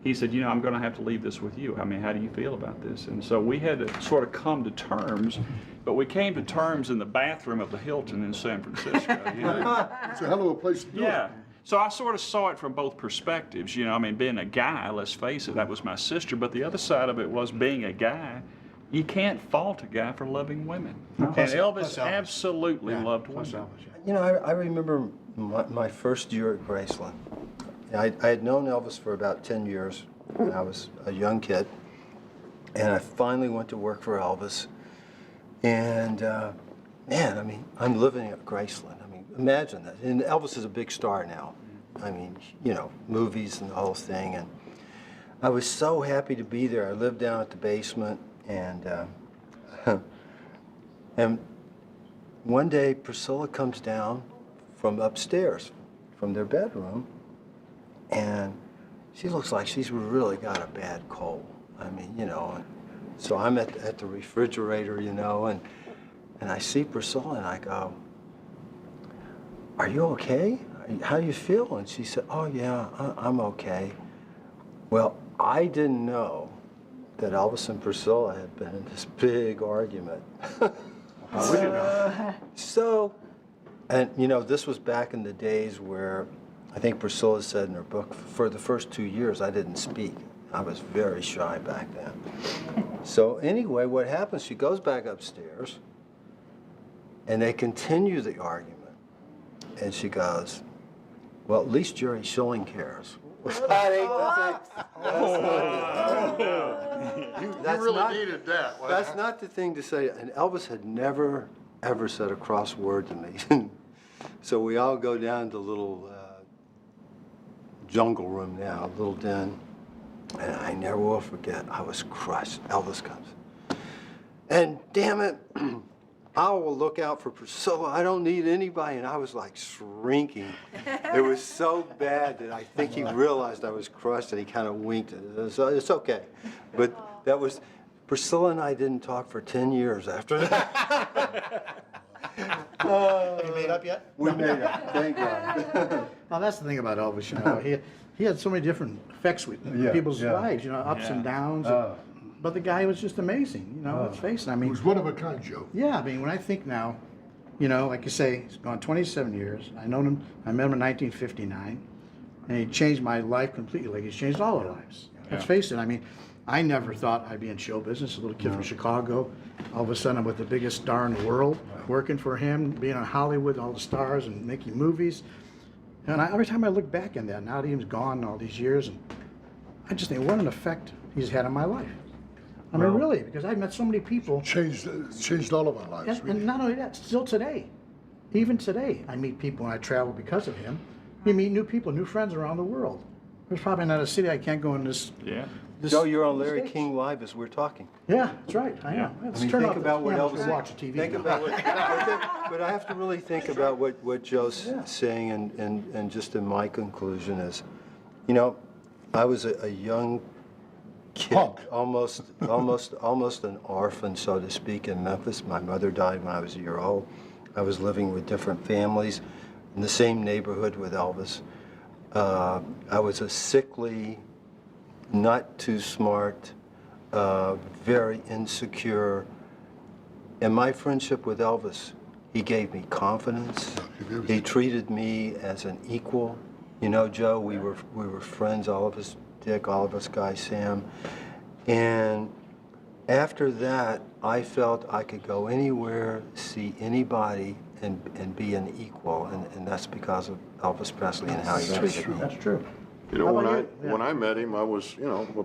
he said, I'm going to have to leave this with you. I mean, how do you feel about this? And so we had to sort of come to terms, but we came to terms in the bathroom of the Hilton in San Francisco. It's a hell of a place to do Yeah. it. So I sort of saw it from both perspectives. Being a guy, let's face it, that was my sister. But the other side of it was, being a guy, you can't fault a guy for loving women. And Elvis absolutely loved women. I remember my first year at Graceland. I had known Elvis for about 10 years when I was a young kid, and I finally went to work for Elvis. And I'm living at Graceland. Imagine that. And Elvis is a big star now. Movies and the whole thing. And I was so happy to be there. I lived down at the basement, and and one day Priscilla comes down from upstairs, from their bedroom, and she looks like she's really got a bad cold. So I'm at the refrigerator, and I see Priscilla, and I go, are you okay? How do you feel? And she said, oh yeah, I'm okay. Well, I didn't know that Elvis and Priscilla had been in this big argument. So, and you know, this was back in the days where I think Priscilla said in her book, for the first 2 years I didn't speak. I was very shy back then. So anyway, what happens, she goes back upstairs and they continue the argument. And she goes, well, at least Jerry Schilling cares. You really needed that. That's not the thing to say. And Elvis had never, ever said a cross word to me. So we all go down to the little jungle room now, little den. And I never will forget, I was crushed. Elvis comes. And damn it, I will look out for Priscilla. I don't need anybody. And I was like shrinking. It was so bad that I think he realized I was crushed and he kind of winked. So it's okay. But that was, Priscilla and I didn't talk for 10 years after that. Have you made up yet? We made up, thank God. Well, that's the thing about Elvis, you know. He had so many different effects with people's lives, you know, ups and downs. But the guy was just amazing, you know, let's face it. I He mean, was one of a kind, Joe. yeah, I mean, when I think now, you know, like you say, he's gone 27 years. I met him in 1959, and he changed my life completely. Like he's changed all our lives. Let's face it. I mean, I never thought I'd be in show business. A little kid from Chicago, all of a sudden I'm with the biggest star in the world, working for him, being on Hollywood, all the stars, and making movies. And every time I look back in that, now that he's gone all these years, and I just think, what an effect he's had on my life. I mean, really, because I've met so many people. Changed all of our lives. And not only that, still today, even today, I meet people when I travel because of him. You meet new people, new friends around the world. There's probably not a city I can't go in this. Yeah. This Joe, you're on Larry stage. King Live as we're talking. Yeah, that's right. I know. I Let's mean, turn think off about what Elvis. Elvis. Watch the TV. Think now. about what. But I have to really think about what Joe's saying, and just in my conclusion is, you know, I was a young kid, Punk. almost an orphan, so to speak, in Memphis. My mother died when I was a year old. I was living with different families in the same neighborhood with Elvis. I was a sickly, not too smart, very insecure. And my friendship with Elvis, he gave me confidence. He treated me as an equal. You know, Joe, we were friends, all of us, Dick, all of us guys, Sam. And after that, I felt I could go anywhere, see anybody, and be an equal. And that's because of Elvis Presley and how he treated me. That's true. You know, How when about you? when I met him, I was, you know, a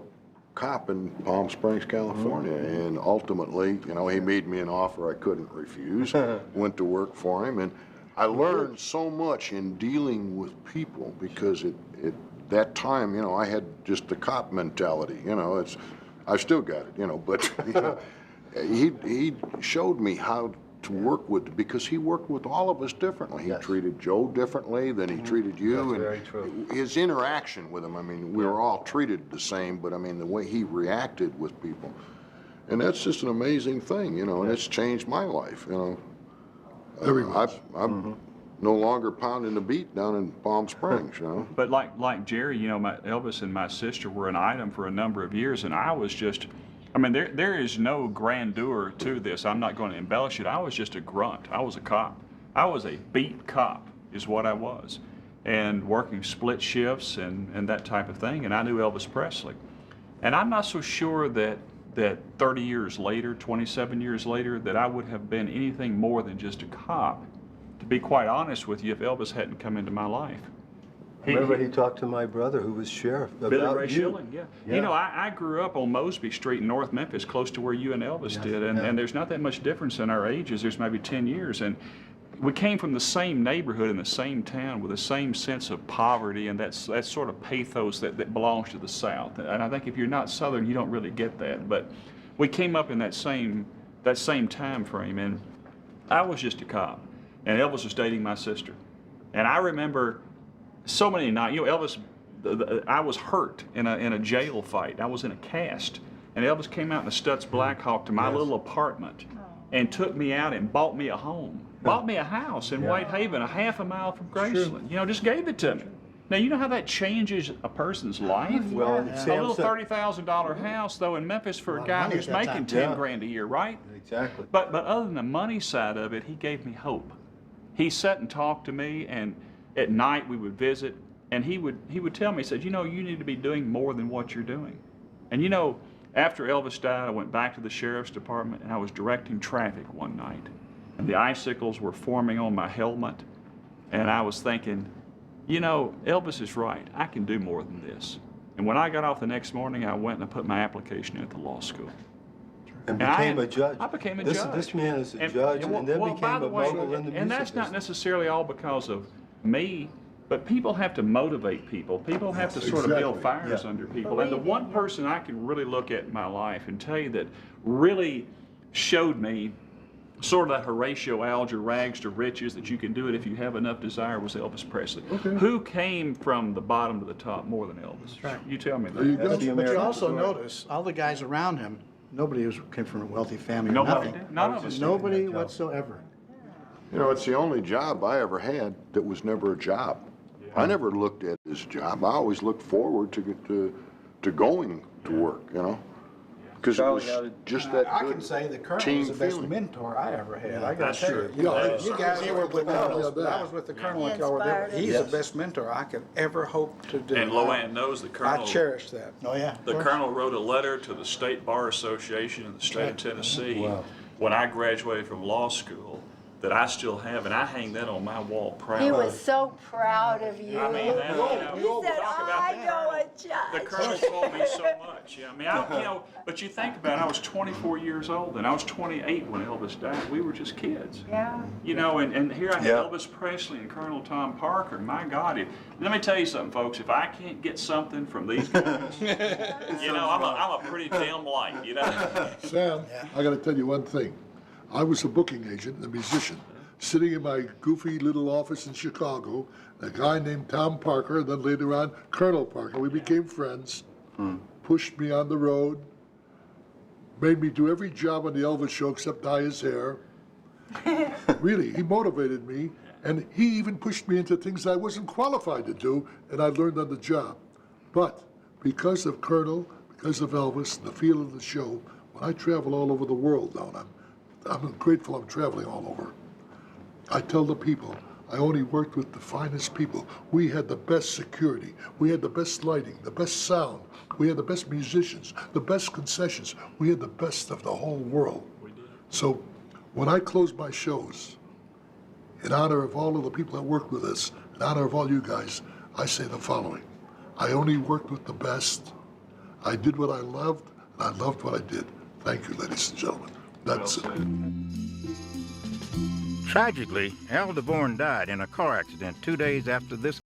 cop in Palm Springs, California, and ultimately, you know, he made me an offer I couldn't refuse. Went to work for him, and I learned so much in dealing with people because that time, you know, I had just the cop mentality. You know, I've still got it, you know, but you know, he showed me how to work with, because he worked with all of us differently. He treated Joe differently than he treated you. That's and very true. His interaction with him, I mean, we were all treated the same, but I mean, the way he reacted with people. And that's just an amazing thing, you know, and it's changed my life, you know. I'm no longer pounding the beat down in Palm Springs, you know. But like Jerry, you know, Elvis and my sister were an item for a number of years, and I was just, I mean, there is no grandeur to this. I'm not going to embellish it. I was just a grunt. I was a cop. I was a beat cop is what I was, and working split shifts and that type of thing, and I knew Elvis Presley. And I'm not so sure that 30 years later, 27 years later, that I would have been anything more than just a cop. To be quite honest with you, if Elvis hadn't come into my life. Remember, he talked to my brother, who was sheriff, about Billy Ray you. Schilling, yeah. You know, I grew up on Mosby Street in North Memphis, close to where you and Elvis did, and there's not that much difference in our ages. There's maybe 10 years, and we came from the same neighborhood in the same town with the same sense of poverty and that sort of pathos that belongs to the South. And I think if you're not Southern, you don't really get that. But we came up in that same time frame, and I was just a cop, and Elvis was dating my sister. And I remember so many nights, you know, Elvis, I was hurt in a jail fight. I was in a cast, and Elvis came out in a Stutz Blackhawk to my little apartment and took me out and bought me a home. bought me a house in Whitehaven, a half a mile from Graceland. You know, just gave it to me. Now, you know how that changes a person's life? Well, A Sam little said- $30,000 house, though, in Memphis for a of guy money who's at that making time. 10 Yeah. grand a year, right? Exactly. But other than the money side of it, he gave me hope. He sat and talked to me, and at night we would visit, and he would tell me, he said, you know, you need to be doing more than what you're doing. And you know, after Elvis died, I went back to the sheriff's department, and I was directing traffic one night, and the icicles were forming on my helmet, and I was thinking, you know, Elvis is right. I can do more than this. And when I got off the next morning, I went and I put my application in at the law school. And And became a judge. I became a this, judge. This man is a judge, and then well, by became the a way, mogul in the music and that's not business. necessarily all because of me, but people have to motivate people. People have to sort of build Exactly. fires Yeah. under people. And the one person I can really look at in my life and tell you that really showed me sort of that Horatio Alger rags to riches, that you can do it if you have enough desire, was Elvis Presley. Okay. Who came from the bottom to the top more than Elvis? right. You tell me There you that. go. That's the But you American also story. notice, all the guys around him, nobody came from a wealthy family. Nobody nothing. did. None of us did. Nobody whatsoever. You know, it's the only job I ever had that was never a job. I never looked at it as a job. I always looked forward to going to work, you know? Because it was Charlie, how did- just that I good can say the Colonel team was the best feeling. mentor I ever had. I got That's to tell true. you. Yeah, You guys here were with Elvis, but I that. was with the Colonel He when y'all were there. inspired He's us. the best mentor I could ever hope to do. And Loanne knows the I Colonel. cherish that. Oh, yeah. The Colonel wrote a letter to the State Bar Association in the state of Tennessee Wow. when I graduated from law school that I still have, and I hang that on my wall proud. He was so proud of you. I mean, that, you know, He said, talk about I the know Colonel. a The judge. Colonel taught me so much. Yeah, I mean, you know, but you think about it, I was 24 years old, and I was 28 when Elvis died. We were just kids. Yeah. You know, and here I have Yeah. Elvis Presley and Colonel Tom Parker. My God, let me tell you something, folks. If I can't get something from these guys, you know, I'm a pretty dim light, you know. Sam, I gotta tell you one thing. I was a booking agent and a musician, sitting in my goofy little office in Chicago. A guy named Tom Parker, and then later on Colonel Parker. We became friends, pushed me on the road, made me do every job on the Elvis show except dye his hair. Really, he motivated me, and he even pushed me into things I wasn't qualified to do, and I learned on the job. But because of Colonel, because of Elvis, the feel of the show, when I travel all over the world now, and I'm grateful I'm traveling all over, I tell the people, I only worked with the finest people. We had the best security. We had the best lighting, the best sound. We had the best musicians, the best concessions. We had the best of the whole world. So when I close my shows, in honor of all of the people that worked with us, in honor of all you guys, I say the following. I only worked with the best. I did what I loved, and I loved what I did. Thank you, ladies and gentlemen. That's it. Tragically, Al Dvorin died in a car accident 2 days after this